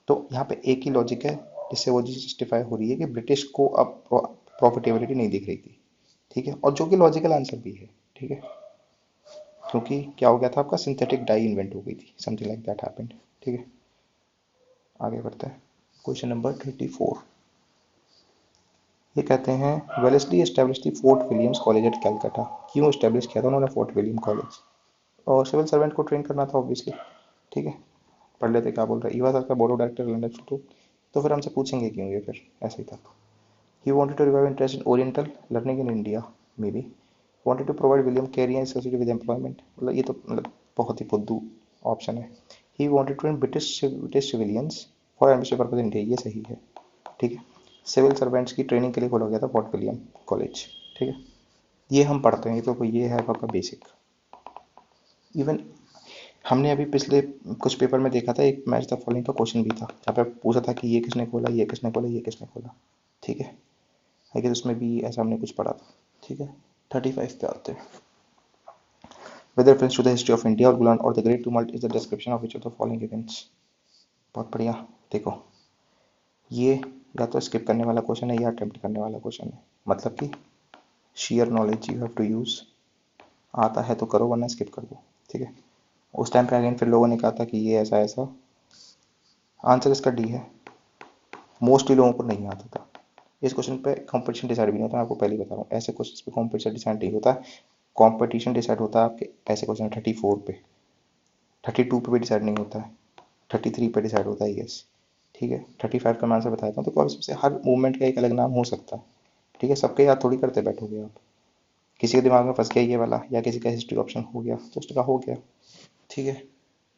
तो यहाँ पे एक ही लॉजिक है जिससे वो चीज़ जस्टिफाई हो रही है कि ब्रिटिश को अब प्रॉफिटेबिलिटी नहीं दिख रही थी, ठीक है, और जो कि लॉजिकल आंसर भी है, ठीक है। क्योंकि क्या हो गया था, आपका सिंथेटिक डाई इन्वेंट हो गई थी, समथिंग लाइक दैट हैपेंड, ठीक है। आगे बढ़ते हैं, क्वेश्चन नंबर 34। ये कहते हैं Wellesley establish the fort Williams college eight Calcutta. क्यों एस्टेब्लिश किया था उन्होंने फोर्ट विलियम कॉलेज? और सिविल सर्वेंट को ट्रेन करना था ऑब्वियसली, ठीक है। पढ़ लेते क्या बोल रहा है, ईवा सर का बोर्ड ऑफ डायरेक्टर लंदन तो फिर हमसे पूछेंगे क्यों, ये फिर ऐसे ही था। ही wanted to revive interest in Oriental learning in India, maybe. Wanted to provide William Carey and associated with employment. मतलब ये तो मतलब बहुत ही फुद्दू ऑप्शन है। He wanted to train British civilians for admission purpose India, ये सही है, ठीक है। सिविल सर्वेंट्स की ट्रेनिंग के लिए खोला गया था फोर्ट विलियम कॉलेज, ठीक है। ये हम पढ़ते हैं, ये तो ये है आपका बेसिक। इवन हमने अभी पिछले कुछ पेपर में देखा था, एक मैच द फॉलोइंग का क्वेश्चन भी था जहाँ पे पूछा था कि ये किसने खोला, ये किसने खोला, ये किसने खोला, ठीक है। आई गेस उसमें भी ऐसा हमने कुछ पढ़ा था, ठीक है। 35 पे आते हैं। With reference to the history of India और गुलान और the great tumult is the description of which of the following events. बहुत बढ़िया। देखो, ये या तो स्किप करने वाला क्वेश्चन है या अटेम्प्ट करने वाला क्वेश्चन है, मतलब कि share knowledge you have to use, आता है तो करो वरना स्किप कर दो, ठीक है। उस टाइम पे अगेन फिर लोगों ने कहा था कि ये ऐसा ऐसा, आंसर इसका डी है। मोस्टली लोगों को नहीं आता था। इस क्वेश्चन पे कंपटीशन डिसाइड भी नहीं होता, मैं आपको पहले ही बता रहा हूँ, ऐसे क्वेश्चन पे कंपटीशन डिसाइड नहीं होता। कंपटीशन डिसाइड होता है आपके ऐसे क्वेश्चन 34 पे, 32 पे भी डिसाइड नहीं होता है, 33 पे डिसाइड होता है, यस, ठीक है। 35 का मैं आंसर बताता हूँ। तो कॉल से हर मूवमेंट का एक अलग नाम हो सकता है, ठीक है। सबके याद थोड़ी करते बैठोगे आप, किसी के दिमाग में फंस गया ये वाला या किसी का हिस्ट्री ऑप्शन हो गया तो उसका हो गया, ठीक है।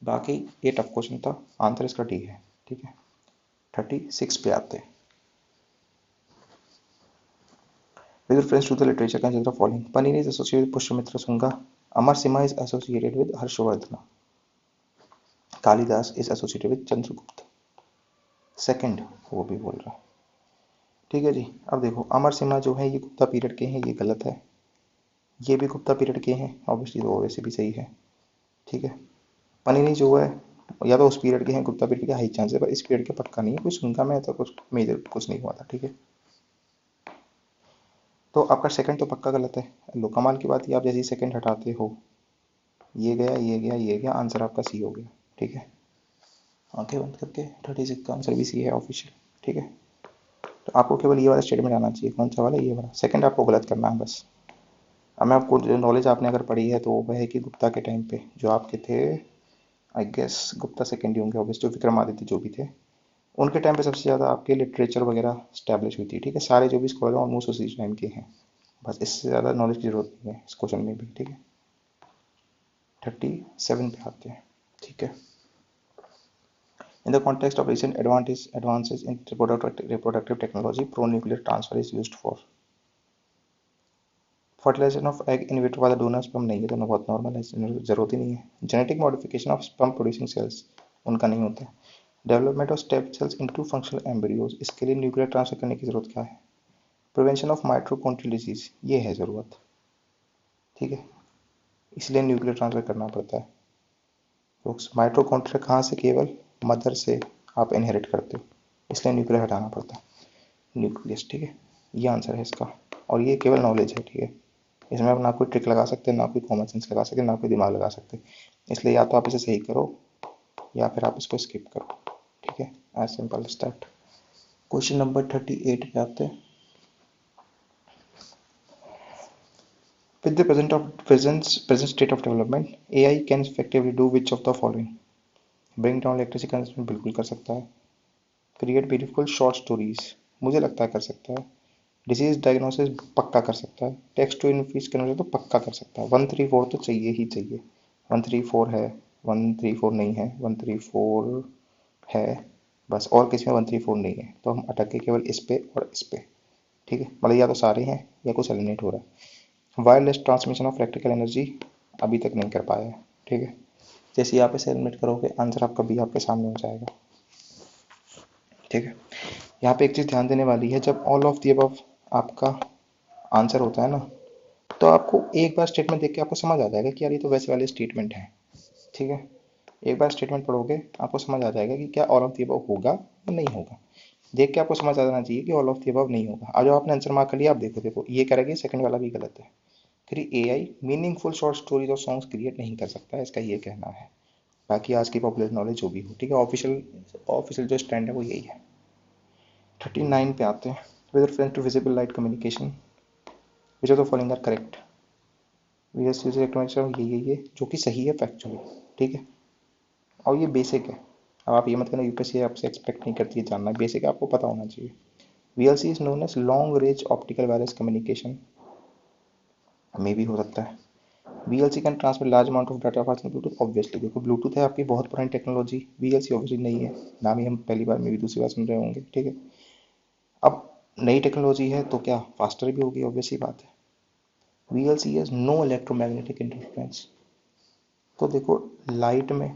बाकी ये टफ क्वेश्चन था, आंसर इसका डी है, ठीक है। 36 पे आते हैं। With reference to the literature, consider the following. Panini is associated with Pushyamitra Sunga. Amar Sima is associated with Harshvardhana. Kalidas is associated with Chandragupta second, वो भी बोल रहा है, ठीक है जी। अब देखो, अमर सिन्हा जो है ये गुप्ता पीरियड के हैं, ये गलत है। ये भी गुप्ता पीरियड के हैं, ऑब्वियसली तो वैसे भी सही है, ठीक है। पनीनी जो है या तो उस पीरियड के हैं, गुप्ता पीरियड के हाई चांस है, पर इस पीरियड के पक्का नहीं है, कुछ सुनता में तो कुछ मेजर कुछ नहीं हुआ था, ठीक है। तो आपका सेकंड तो पक्का गलत है। लो कमाल की बात, ये आप जैसे ही सेकंड हटाते हो, ये गया, ये गया, ये गया, आंसर आपका सी हो गया, ठीक है। आंखें बंद करके 36 का आंसर भी सी है ऑफिशियल, ठीक है। तो आपको केवल ये वाला स्टेटमेंट आना चाहिए, कौन सा वाला, ये वाला सेकंड आपको गलत करना है बस। अब मैं आपको जो नॉलेज आपने अगर पढ़ी है तो वो है कि गुप्ता के टाइम पे जो आपके थे, आई गेस गुप्ता सेकेंड ही होंगे ऑब्वियस, जो विक्रमादित्य जो भी थे, उनके टाइम पे सबसे ज़्यादा आपके लिटरेचर वगैरह स्टैब्लिश हुई थी, ठीक है। सारे जो भी स्कॉलर हैं ऑलमोस्ट उसी टाइम के हैं, बस इससे ज़्यादा नॉलेज की जरूरत नहीं है इस क्वेश्चन में भी, ठीक है। 37 पे आते हैं, ठीक है। In the context of recent advances in reproductive technology, pro-nuclear transfer is used for fertilisation of egg in vitro वाला डोनर स्पर्म नहीं है, दोनों बहुत नॉर्मल है, जरूरत ही नहीं है। Genetic modification of sperm producing sales, उनका नहीं होता है। Development of stem cells into functional embryos, इसके लिए न्यूक्लियर ट्रांसफर करने की जरूरत क्या है? प्रिवेंशन ऑफ माइट्रोकॉन्ट्रियल डिजीज, ये है जरूरत, ठीक है, इसलिए न्यूक्लियर ट्रांसफर करना पड़ता है। तो माइट्रोकॉन्ट्रिया कहाँ से? केवल मदर से आप इनहेरिट करते हो, इसलिए न्यूक्लियर हटाना पड़ता है, न्यूक्लियस, ठीक है। ये आंसर है इसका, और ये केवल नॉलेज है, ठीक है। इसमें आप ना कोई ट्रिक लगा सकते हैं, ना कोई कॉमन सेंस लगा सकते हैं, ना कोई दिमाग लगा सकते, इसलिए या तो आप इसे सही करो या फिर आप इसको स्किप करो, ठीक है, as simple as that. Question number 38 पे आते हैं। With the present state of development, AI can effectively do which of the following? Bring down literacy consumption, बिल्कुल कर सकता है। Create beautiful short stories, मुझे लगता है कर सकता है। डिजीज डायग्नोसिस पक्का कर सकता है। टेक्स्ट टू इनफीस कन्वर्जन तो पक्का कर सकता है। 134 तो चाहिए ही चाहिए। 134 है, 134 नहीं है, 134 है बस, और किसी में 134 नहीं है, तो हम अटक के केवल इस पे और इस पे, ठीक है। मतलब या तो सारे हैं या कुछ एलिमिनेट हो रहा है। Wireless transmission of electrical energy अभी तक नहीं कर पाया है, ठीक है। जैसे यहाँ पे सेल मेट करोगे आंसर आपका बी आपके सामने हो जाएगा। ठीक है, यहाँ पे एक चीज़ ध्यान देने वाली है, जब ऑल ऑफ द अबव आपका आंसर होता है ना, तो आपको एक बार स्टेटमेंट देख के आपको समझ आ जाएगा कि यार ये तो वैसे वाले स्टेटमेंट है। ठीक है, एक बार स्टेटमेंट पढ़ोगे आपको समझ आ जाएगा कि क्या ऑल ऑफ द अबव होगा या नहीं होगा। देख के आपको समझ आ जाना चाहिए कि ऑल ऑफ द अबव नहीं होगा। आज आपने आंसर मार्क कर लिया, आप देखो देखो ये करेंगे, सेकंड वाला भी गलत है। फिर एआई मीनिंगफुल शॉर्ट स्टोरीज और सॉन्ग्स क्रिएट नहीं कर सकता है, इसका ये कहना है। बाकी आज की पॉपुलर नॉलेज जो भी हो, ठीक है, ऑफिशियल ऑफिशियल जो स्टैंड है वो यही है। 39 पे आते हैं। With reference to visible light communication which of the following are correct. VS user electronics ये जो कि सही है फैक्चुअली। ठीक है, और ये बेसिक है। अब आप ये मत करना यूपीएससी आपसे एक्सपेक्ट नहीं करती है जानना, बेसिक आपको पता होना चाहिए। VLC is known as long range optical wireless communication, may भी हो सकता है। VLC can transfer large amount of data fast Bluetooth, obviously देखो ब्लूटूथ है आपकी बहुत पुरानी टेक्नोलॉजी, वीएलसी ऑब्वियसली नहीं है, नाम ही हम पहली बार में भी दूसरी बार सुन रहे होंगे। ठीक है, अब नई टेक्नोलॉजी है तो क्या फास्टर भी होगी, ऑब्वियसली बात है। VLC has no electromagnetic interference, तो देखो लाइट में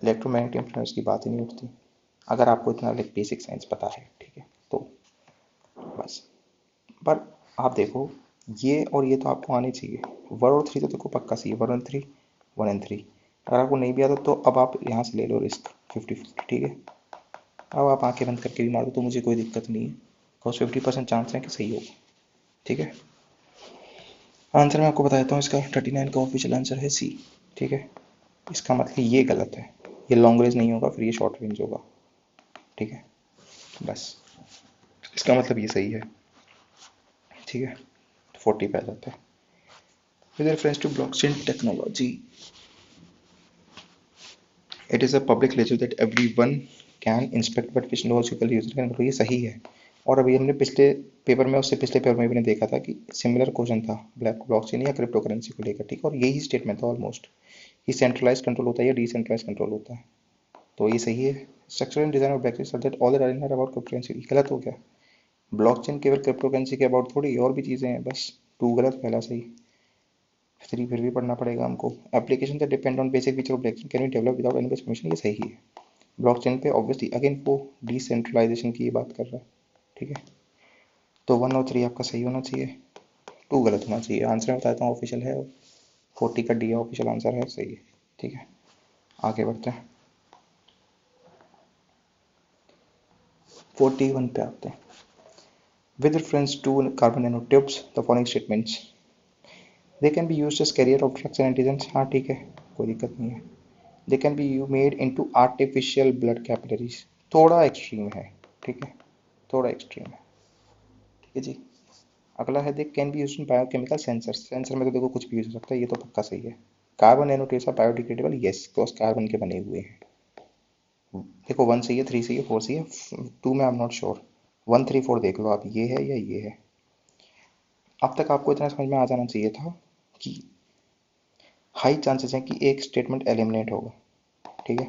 इलेक्ट्रोमैग्नेटिक इंटरफ्रेंस की बात ही नहीं उठती, अगर आपको इतना लाइक बेसिक साइंस पता है। ठीक है, तो बस। पर आप देखो ये और ये तो आपको आनी चाहिए, 1 और 3 तो देखो पक्का चाहिए, 1 और 3, 1 एंड 3। अगर आपको नहीं भी आता तो अब आप यहाँ से ले लो रिस्क 50-50। ठीक है, अब आप आंखें बंद करके भी मार दो तो मुझे कोई दिक्कत नहीं है, बिकॉज 50% चांस है कि सही होगा। ठीक है, आंसर मैं आपको बता देता हूँ, इसका 39 का ऑफिशियल आंसर है सी। ठीक है, इसका मतलब ये गलत है, ये लॉन्ग रेंज नहीं होगा, फिर ये शॉर्ट रेंज होगा। ठीक है, बस इसका मतलब ये सही है। ठीक है, 40 पे आ जाता है। With reference to blockchain technology, it is a public ledger that everyone can inspect but which no logical user can. ये सही है, और अभी हमने पिछले पेपर में, उससे पिछले पेपर में भी ने देखा था कि सिमिलर क्वेश्चन था ब्लॉकचेन या क्रिप्टो करेंसी को लेकर। ठीक है, और यही स्टेटमेंट था ऑलमोस्ट, ये सेंट्रलाइज कंट्रोल होता है या डिसेंट्रलाइज कंट्रोल होता है, तो ये सही है। Structure and design of blockchain such that all that are not about crypto currency, गलत हो गया। ब्लॉकचेन केवल क्रिप्टो करेंसी के अबाउट थोड़ी, और भी चीज़ें हैं, बस 2 गलत, पहला सही। 3 फिर भी पढ़ना पड़ेगा हमको। Application that depend on basic feature of blockchain can be develop without any permission, ये सही है। ब्लॉकचेन पे ऑब्वियसली अगेन वो डिसेंट्रलाइजेशन की बात कर रहा है। ठीक है, तो 1 और 3 आपका सही होना चाहिए, 2 गलत होना चाहिए। आंसर मैं बताता हूँ ऑफिशियल है, 40 का डी ऑफिशियल आंसर है, सही है। ठीक है, आगे बढ़ते हैं। 41 पे आते हैं। With reference to carbon nanotubes the following statements, they can be used as carrier of drugs and antigens. हाँ ठीक है, कोई दिक्कत नहीं है। They can be you made into artificial blood capillaries, थोड़ा एक्सट्रीम है। ठीक है, थोड़ा एक्सट्रीम है। ठीक है जी, अगला है they can be used in biochemical sensor. Sensor में तो देखो कुछ भी यूज हो सकता है, ये तो पक्का सही है। Carbon nanotubes are biodegradable, yes, because carbon के बने हुए हैं। देखो 1 सही है, 3 सही है, 4 सही है, 2 में आई एम नॉट श्योर। 1, 3, 4 देख लो आप, ये है या ये है। अब तक आपको इतना समझ में आ जाना चाहिए था कि हाई चांसेस है कि एक स्टेटमेंट एलिमिनेट होगा। ठीक है,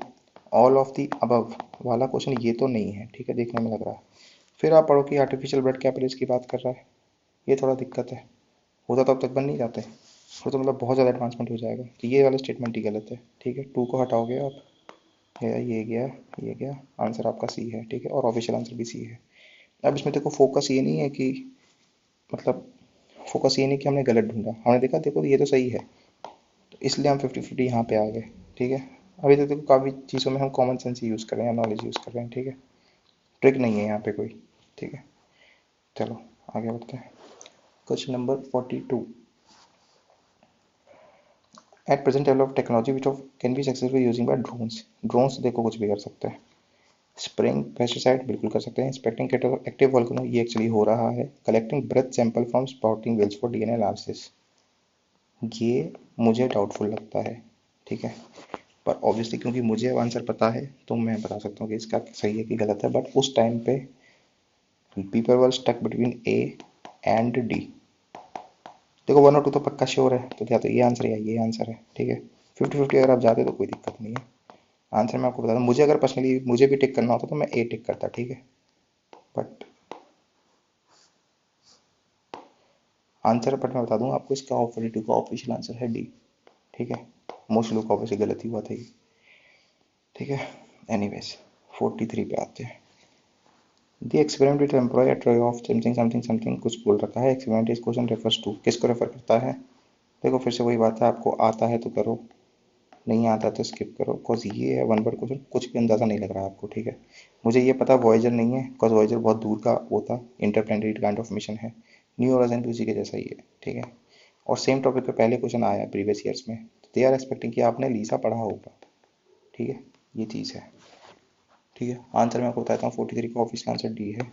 ऑल ऑफ द अबव वाला क्वेश्चन ये तो नहीं है। ठीक है, देखने में लग रहा है। फिर आप पढ़ो कि आर्टिफिशियल ब्लड कैपिलरीज की बात कर रहा है, ये थोड़ा दिक्कत है, होता तो अब तक बन नहीं जाते, फिर तो मतलब बहुत ज़्यादा एडवांसमेंट हो जाएगा, तो ये वाला स्टेटमेंट ही गलत है। ठीक है, 2 को हटाओगे आप, ये गया, ये गया, आंसर आपका सी है। ठीक है, और ऑफिशियल आंसर भी सी है। अब इसमें देखो फोकस ये नहीं है कि, मतलब फोकस ये नहीं कि हमने गलत ढूंढा, हमने देखा देखो ये तो सही है, तो इसलिए हम 50-50 यहाँ पे आ गए। ठीक है, अभी तो देखो काफ़ी चीज़ों में हम कॉमन सेंस ही यूज़ कर रहे हैं, नॉलेज यूज़ कर रहे हैं। ठीक है, ट्रिक नहीं है यहाँ पे कोई। ठीक है, चलो आगे बढ़ते हैं। Question number 42, at present level of technology which of can be successful using by drones. Drones देखो कुछ भी कर सकते हैं। स्प्रेइंग पेस्टिसाइड बिल्कुल कर सकते हैं। इंस्पेक्टिंग एक्टिव वोल्केनो, ये एक्चुअली हो रहा है। Collecting breath sample from spouting whales for DNA analysis, ये मुझे डाउटफुल लगता है। ठीक है, पर ऑब्वियसली क्योंकि मुझे अब आंसर पता है तो मैं बता सकता हूँ कि इसका सही है कि गलत है, बट उस टाइम पे people were stuck between A and D. देखो 1 और 2 तो पक्का श्योर है, तो क्या तो ये आंसर या ये आंसर है। ठीक है, 50-50 अगर आप जाते तो कोई दिक्कत नहीं है। आंसर मैं आपको बता दूँ, मुझे अगर पर्सनली मुझे भी टिक करना होता तो मैं ए टिक करता। ठीक है, बट आंसर मैं बता दूँ आपको, इसका 42 का ऑफिशियल आंसर है डी। ठीक है, मोस्ट लोग ऑब्वियसली गलत ही हुआ था ये, ठीक है। एनीवेज 43 पे आते हैं। The experiment with employ at try of something something something कुछ बोल रखा है। एक्सपेरिमेंट इस क्वेश्चन रेफर्स टू, किसको रेफर करता है? देखो फिर से वही बात है, आपको आता है तो करो, नहीं आता तो स्किप करो, बिकॉज ये है वन वर्ड क्वेश्चन, कुछ भी अंदाजा नहीं लग रहा है आपको, ठीक है। मुझे ये पता वॉयेजर नहीं है, बिकॉज वॉयेजर बहुत दूर का वो था, इंटरप्लैनेटरी काइंड ऑफ मिशन है। न्यू होराइजन भी उसी के जैसा ही है, ठीक है। और सेम टॉपिक पे पहले क्वेश्चन आया प्रीवियस ईयर्स में, तो दे आर एक्सपेक्टिंग कि आपने लीसा पढ़ा होगा, ठीक है। ये चीज़ है, ठीक है। आंसर मैं आपको बताता हूँ, 43 का ऑफिशियल आंसर डी है।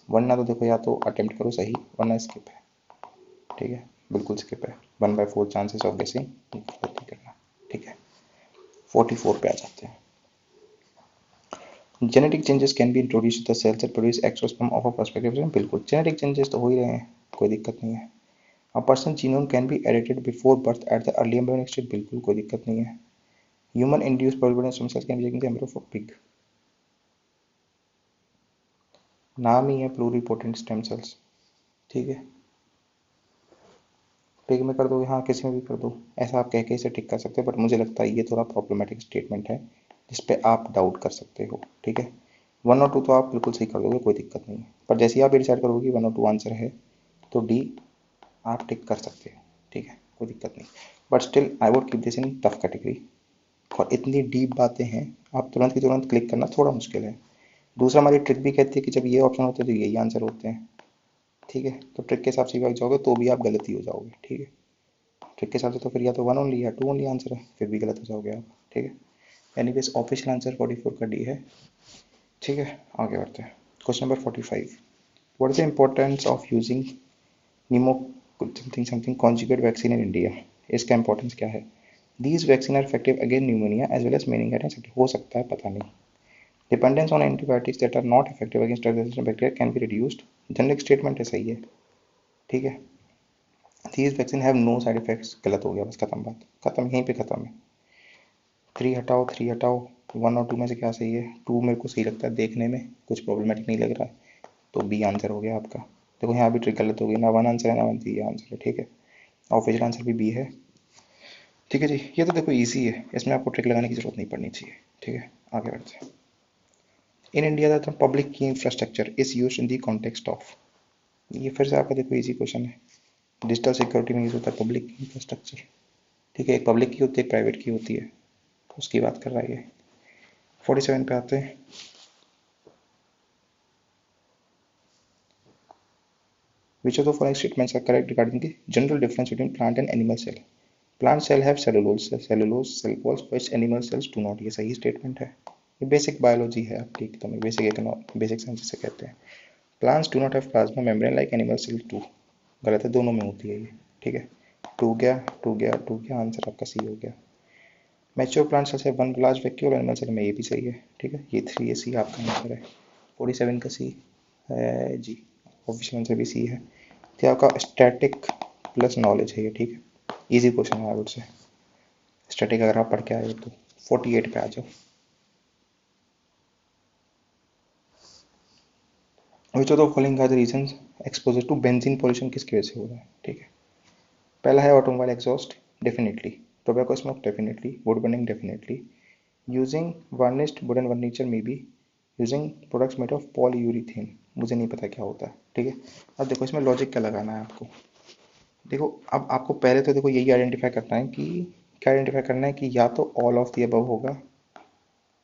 वरना तो देखो या तो अटेम्प्ट करो सही, वरना स्किप है, ठीक है। बिल्कुल स्किप है, 1/4 चांसेस ऑफ गेसिंग करना, ठीक है। 44 पे आ जाते हैं। Genetic changes can be introduce the cells that produce eggs or sperm of a perspective, बिल्कुल जेनेटिक चेंजेस तो हो ही रहे हैं, कोई दिक्कत नहीं है। A person genome can be edited before birth at the early embryonic stage, बिल्कुल कोई दिक्कत नहीं है। Human induce pluripotent stem cells can be the embryo of a pig, नाम ही है प्लूरिपोटेंट स्टेम सेल्स, ठीक है। पिग में कर दो, हाँ किसी में भी कर दो, ऐसा आप कह के इसे टिक कर सकते हो, बट मुझे लगता है ये थोड़ा प्रॉब्लमेटिक स्टेटमेंट है जिस पे आप डाउट कर सकते हो, ठीक है। 1 और 2 तो आप बिल्कुल सही कर दोगे, कोई दिक्कत नहीं है, पर जैसे ही आप ये डिसाइड करोगे कि 1 और 2 आंसर है तो डी आप टिक कर सकते हो, ठीक है, कोई दिक्कत नहीं। But still I would keep this in tough category, और इतनी डीप बातें हैं, आप तुरंत की तुरंत क्लिक करना थोड़ा मुश्किल है। दूसरा हमारी ट्रिक भी कहती है कि जब ये ऑप्शन होते हैं तो यही आंसर होते हैं, ठीक है। तो ट्रिक के हिसाब से भी जाओगे तो भी आप गलत ही हो जाओगे, ठीक है। ट्रिक के हिसाब से तो फिर या तो 1 ओनली या 2 ओनली आंसर है, फिर भी गलत हो जाओगे आप, ठीक है। एनीवेज ऑफिशियल आंसर 44 का डी है, ठीक है। आगे बढ़ते हैं, question number 45। What is the importance of using pneumo something something conjugate vaccine in India, इसका इंपॉर्टेंस क्या है? These vaccine are effective against pneumonia as well as meningitis, हो सकता है, पता नहीं। Dependence on antibiotics that are not effective against resistant bacteria can be reduced, generic statement है, सही है, ठीक है। These vaccine have no side effects, गलत हो गया, बस खत्म बात, खत्म, यहीं पे खत्म है। 3 हटाओ, 1 और 2 में से क्या सही है? 2 मेरे को सही लगता है देखने में, कुछ प्रॉब्लमेटिक नहीं लग रहा है, तो बी आंसर हो गया आपका। देखो यहाँ भी ट्रिक गलत हो गई, ना 1 आंसर है ना 1 सी आंसर है, ठीक है। ऑफिशियल आंसर भी बी है, ठीक है जी। ये तो देखो इजी है, इसमें आपको ट्रिक लगाने की जरूरत नहीं पड़नी चाहिए, ठीक है। आगे बढ़ते हैं। इन इंडिया द पब्लिक की infrastructure is use in the context of, ये फिर से आपका देखो इजी क्वेश्चन है। डिजिटल सिक्योरिटी में यूज होता है पब्लिक की इंफ्रास्ट्रक्चर, ठीक है। एक पब्लिक की होती है, एक प्राइवेट की होती है, उसकी बात कर रहा है ये। 47 पे आते हैं। Which of the following statements are correct regarding the general difference between plant and animal cell? Plant cell have cellulose cell walls which animal cells do not, ये सही स्टेटमेंट है, ये बेसिक बायोलॉजी है आपकी, एकदम बेसिक साइंस से कहते हैं। Plants do not have plasma membrane like animal cell too, गलत है, दोनों में होती है ये, ठीक है। टू गया आंसर आपका सी हो गया। Mature plant cells have one large vacuole, animal cell में ये भी सही है, ठीक है। ये 3 सी आपका आंसर है। 47 का सी है जी, ऑफिशियल आंसर भी सी है। तो आपका स्टैटिक प्लस नॉलेज है ये, ठीक है। इजी क्वेश्चन है आई वुड से, स्टैटिक अगर आप पढ़ के आए हो तो। 48 पे आ जाओ। Which of the following are the reasons exposure to benzene pollution किसकी वजह से हो रहा है, ठीक है। पहला है automobile exhaust, definitely. Tobacco smoke, definitely. Wood burning, definitely. Using varnished wooden furniture में बी, using products made of polyurethane, मुझे नहीं पता क्या होता है, ठीक है। अब देखो इसमें लॉजिक क्या लगाना है आपको। देखो अब आपको पहले तो देखो यही आइडेंटिफाई करना है कि क्या आइडेंटिफाई करना है कि या तो ऑल ऑफ द अबव होगा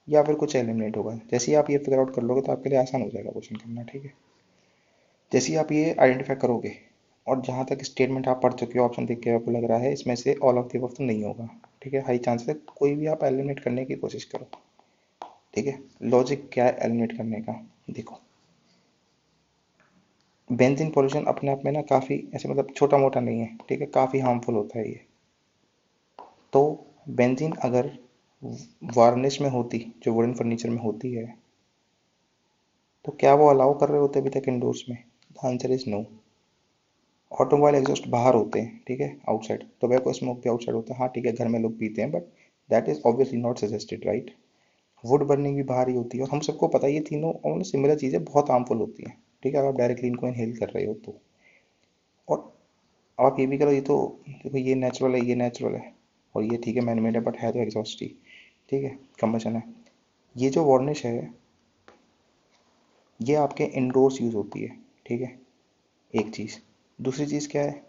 या फिर कुछ एलिमिनेट होगा। जैसे ही आप ये फिगर आउट कर लोगे तो आपके लिए आसान हो जाएगा क्वेश्चन करना, ठीक है। जैसे ही आप ये आइडेंटिफाई करोगे, और जहाँ तक स्टेटमेंट आप पढ़ चुके हो, ऑप्शन देख के आपको लग रहा है इसमें से ऑल ऑफ द अबव तो नहीं होगा, ठीक है। हाई चांसेस है, कोई भी आप एलिमिनेट करने की कोशिश करो, ठीक है। लॉजिक क्या है एलिमिनेट करने का, देखो बेंजीन पॉल्यूशन अपने आप में ना काफ़ी ऐसे मतलब छोटा मोटा नहीं है, ठीक है, काफ़ी हार्मफुल होता है ये। तो बेंजीन अगर वार्निश में होती, जो वुडन फर्नीचर में होती है, तो क्या वो अलाउ कर रहे होते अभी तक इंडोर्स में? The answer is no. Automobile exhaust बाहर होते हैं, ठीक है, आउटसाइड। टोबैको स्मोक भी आउटसाइड होता है, हाँ ठीक है, घर में लोग पीते हैं, but that is obviously not suggested, right. Would burning भी बाहर ही होती है, और हम सबको पता है ये तीनों सिमिलर चीज़ें बहुत हार्मफुल होती हैं, ठीक है, अगर आप डायरेक्टली इनको इनहेल कर रहे हो तो। और आप ये भी करो, ये तो देखो ये नेचुरल है, ये नेचुरल है, और ये ठीक है मैन मेड है बट है तो एग्जॉस्ट ही, ठीक है, कंबशन है। ये जो वार्निश है ये आपके इंडोर्स यूज़ होती है, ठीक है, एक चीज़। दूसरी चीज़ क्या है,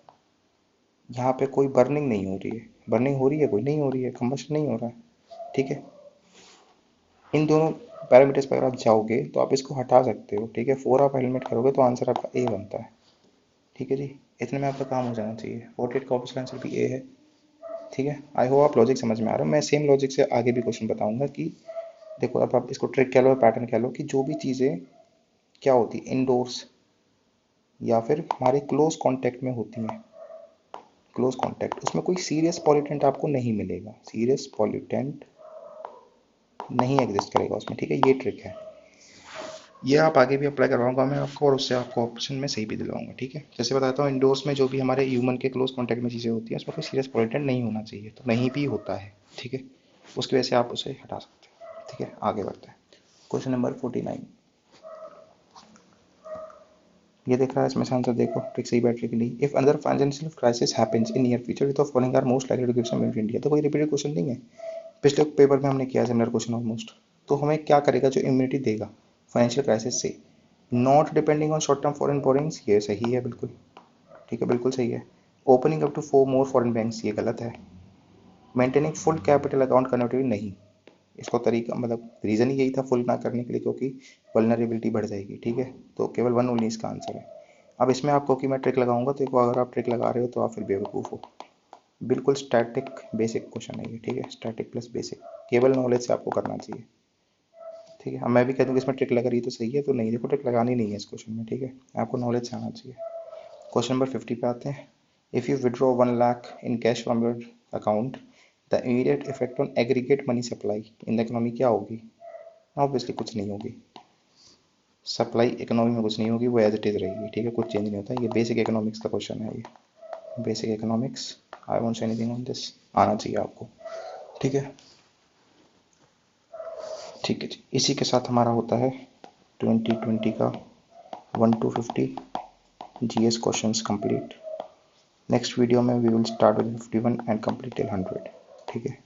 यहाँ पे कोई बर्निंग नहीं हो रही है, बर्निंग हो रही है कोई नहीं हो रही है, कंबशन नहीं हो रहा है, ठीक है। इन दोनों पैरामीटर्स पर अगर आप जाओगे तो आप इसको हटा सकते हो, ठीक है। 4 आप हेलमेट करोगे तो आंसर आपका ए बनता है, ठीक है जी। इतने में आपका काम हो जाना चाहिए। 48 का ऑप्शन आंसर भी ए है, ठीक है। आई होप आप लॉजिक समझ में आ रहा है। मैं सेम लॉजिक से आगे भी क्वेश्चन बताऊंगा कि देखो, अब आप इसको ट्रिक कह लो, पैटर्न कह लो, कि जो भी चीज़ें क्या होती है इनडोर्स या फिर हमारे क्लोज कांटेक्ट में होती हैं, क्लोज कांटेक्ट, उसमें कोई सीरियस पॉल्यूटेंट आपको नहीं मिलेगा, सीरियस पॉल्यूटेंट नहीं एग्जिस्ट करेगा उसमें, ठीक है। ये ट्रिक है, ये आप आगे भी अप्लाई करवाऊंगा मैं आपको, और उससे आपको ऑप्शन में सही भी दिलवाऊंगा, ठीक है। जैसे बताता हूँ, इंडोर्स में जो भी हमारे ह्यूमन के क्लोज कॉन्टैक्ट में चीज़ें होती हैं उसमें कोई सीरियस पॉल्यूटेंट नहीं होना चाहिए, तो नहीं भी होता है, ठीक है। उसकी वजह से आप उसे हटा सकते हैं, ठीक है। आगे बढ़ते हैं, क्वेश्चन नंबर 49। ये देख रहा है, इसमें से आंसर देखो, ट्रिक सही बैटरी के लिए। If another financial crisis happens in near future which of following are most likely to give some India. तो कोई रिपीटेड क्वेश्चन नहीं है, पिछले पेपर में हमने किया सिमिलर क्वेश्चन ऑलमोस्ट। तो हमें क्या करेगा, जो इम्यूनिटी देगा फाइनेंशियल क्राइसिस से, not depending on short term foreign borrowings, ये सही है बिल्कुल, ठीक है, बिल्कुल सही है। Opening up to 4 more foreign banks, ये गलत है। Maintaining full capital account convertibility, नहीं। इसको तरीका मतलब रीज़न ही यही था फुल ना करने के लिए, क्योंकि वल्नरेबिलिटी बढ़ जाएगी, ठीक है। तो केवल 1 ओनली इसका आंसर है। अब इसमें आपको कि मैं ट्रिक लगाऊंगा, तो एक अगर आप ट्रिक लगा रहे हो तो आप फिर बेवकूफ़ हो। बिल्कुल स्टैटिक बेसिक क्वेश्चन है ये, ठीक है, स्टैटिक प्लस बेसिक, केवल नॉलेज से आपको करना चाहिए, ठीक है। अब मैं भी कह दूँ कि इसमें ट्रिक लगा रही है तो सही है, तो नहीं, देखो ट्रिक लगानी नहीं है इस क्वेश्चन में, ठीक है, आपको नॉलेज से आना चाहिए। क्वेश्चन नंबर 50 पे आते हैं। If you withdraw 1 lakh in cash from your account, the immediate effect on aggregate money supply in the economy क्या होगी? ऑब्वियसली कुछ नहीं होगी, सप्लाई इकोनॉमी में कुछ नहीं होगी, वो एज इट इज़ रहेगी, ठीक है, कुछ चेंज नहीं होता। ये बेसिक इकोनॉमिक्स का क्वेश्चन है, ये basic economics. I want say anything on this, आना चाहिए आपको, ठीक है, ठीक है जी। इसी के साथ हमारा होता है 2020 का 1 to 50 GS questions complete. Next video में we will start with 51 and complete till 100, ठीक है।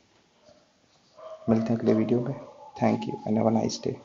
मिलते हैं अगले वीडियो में। Thank you and have a nice day.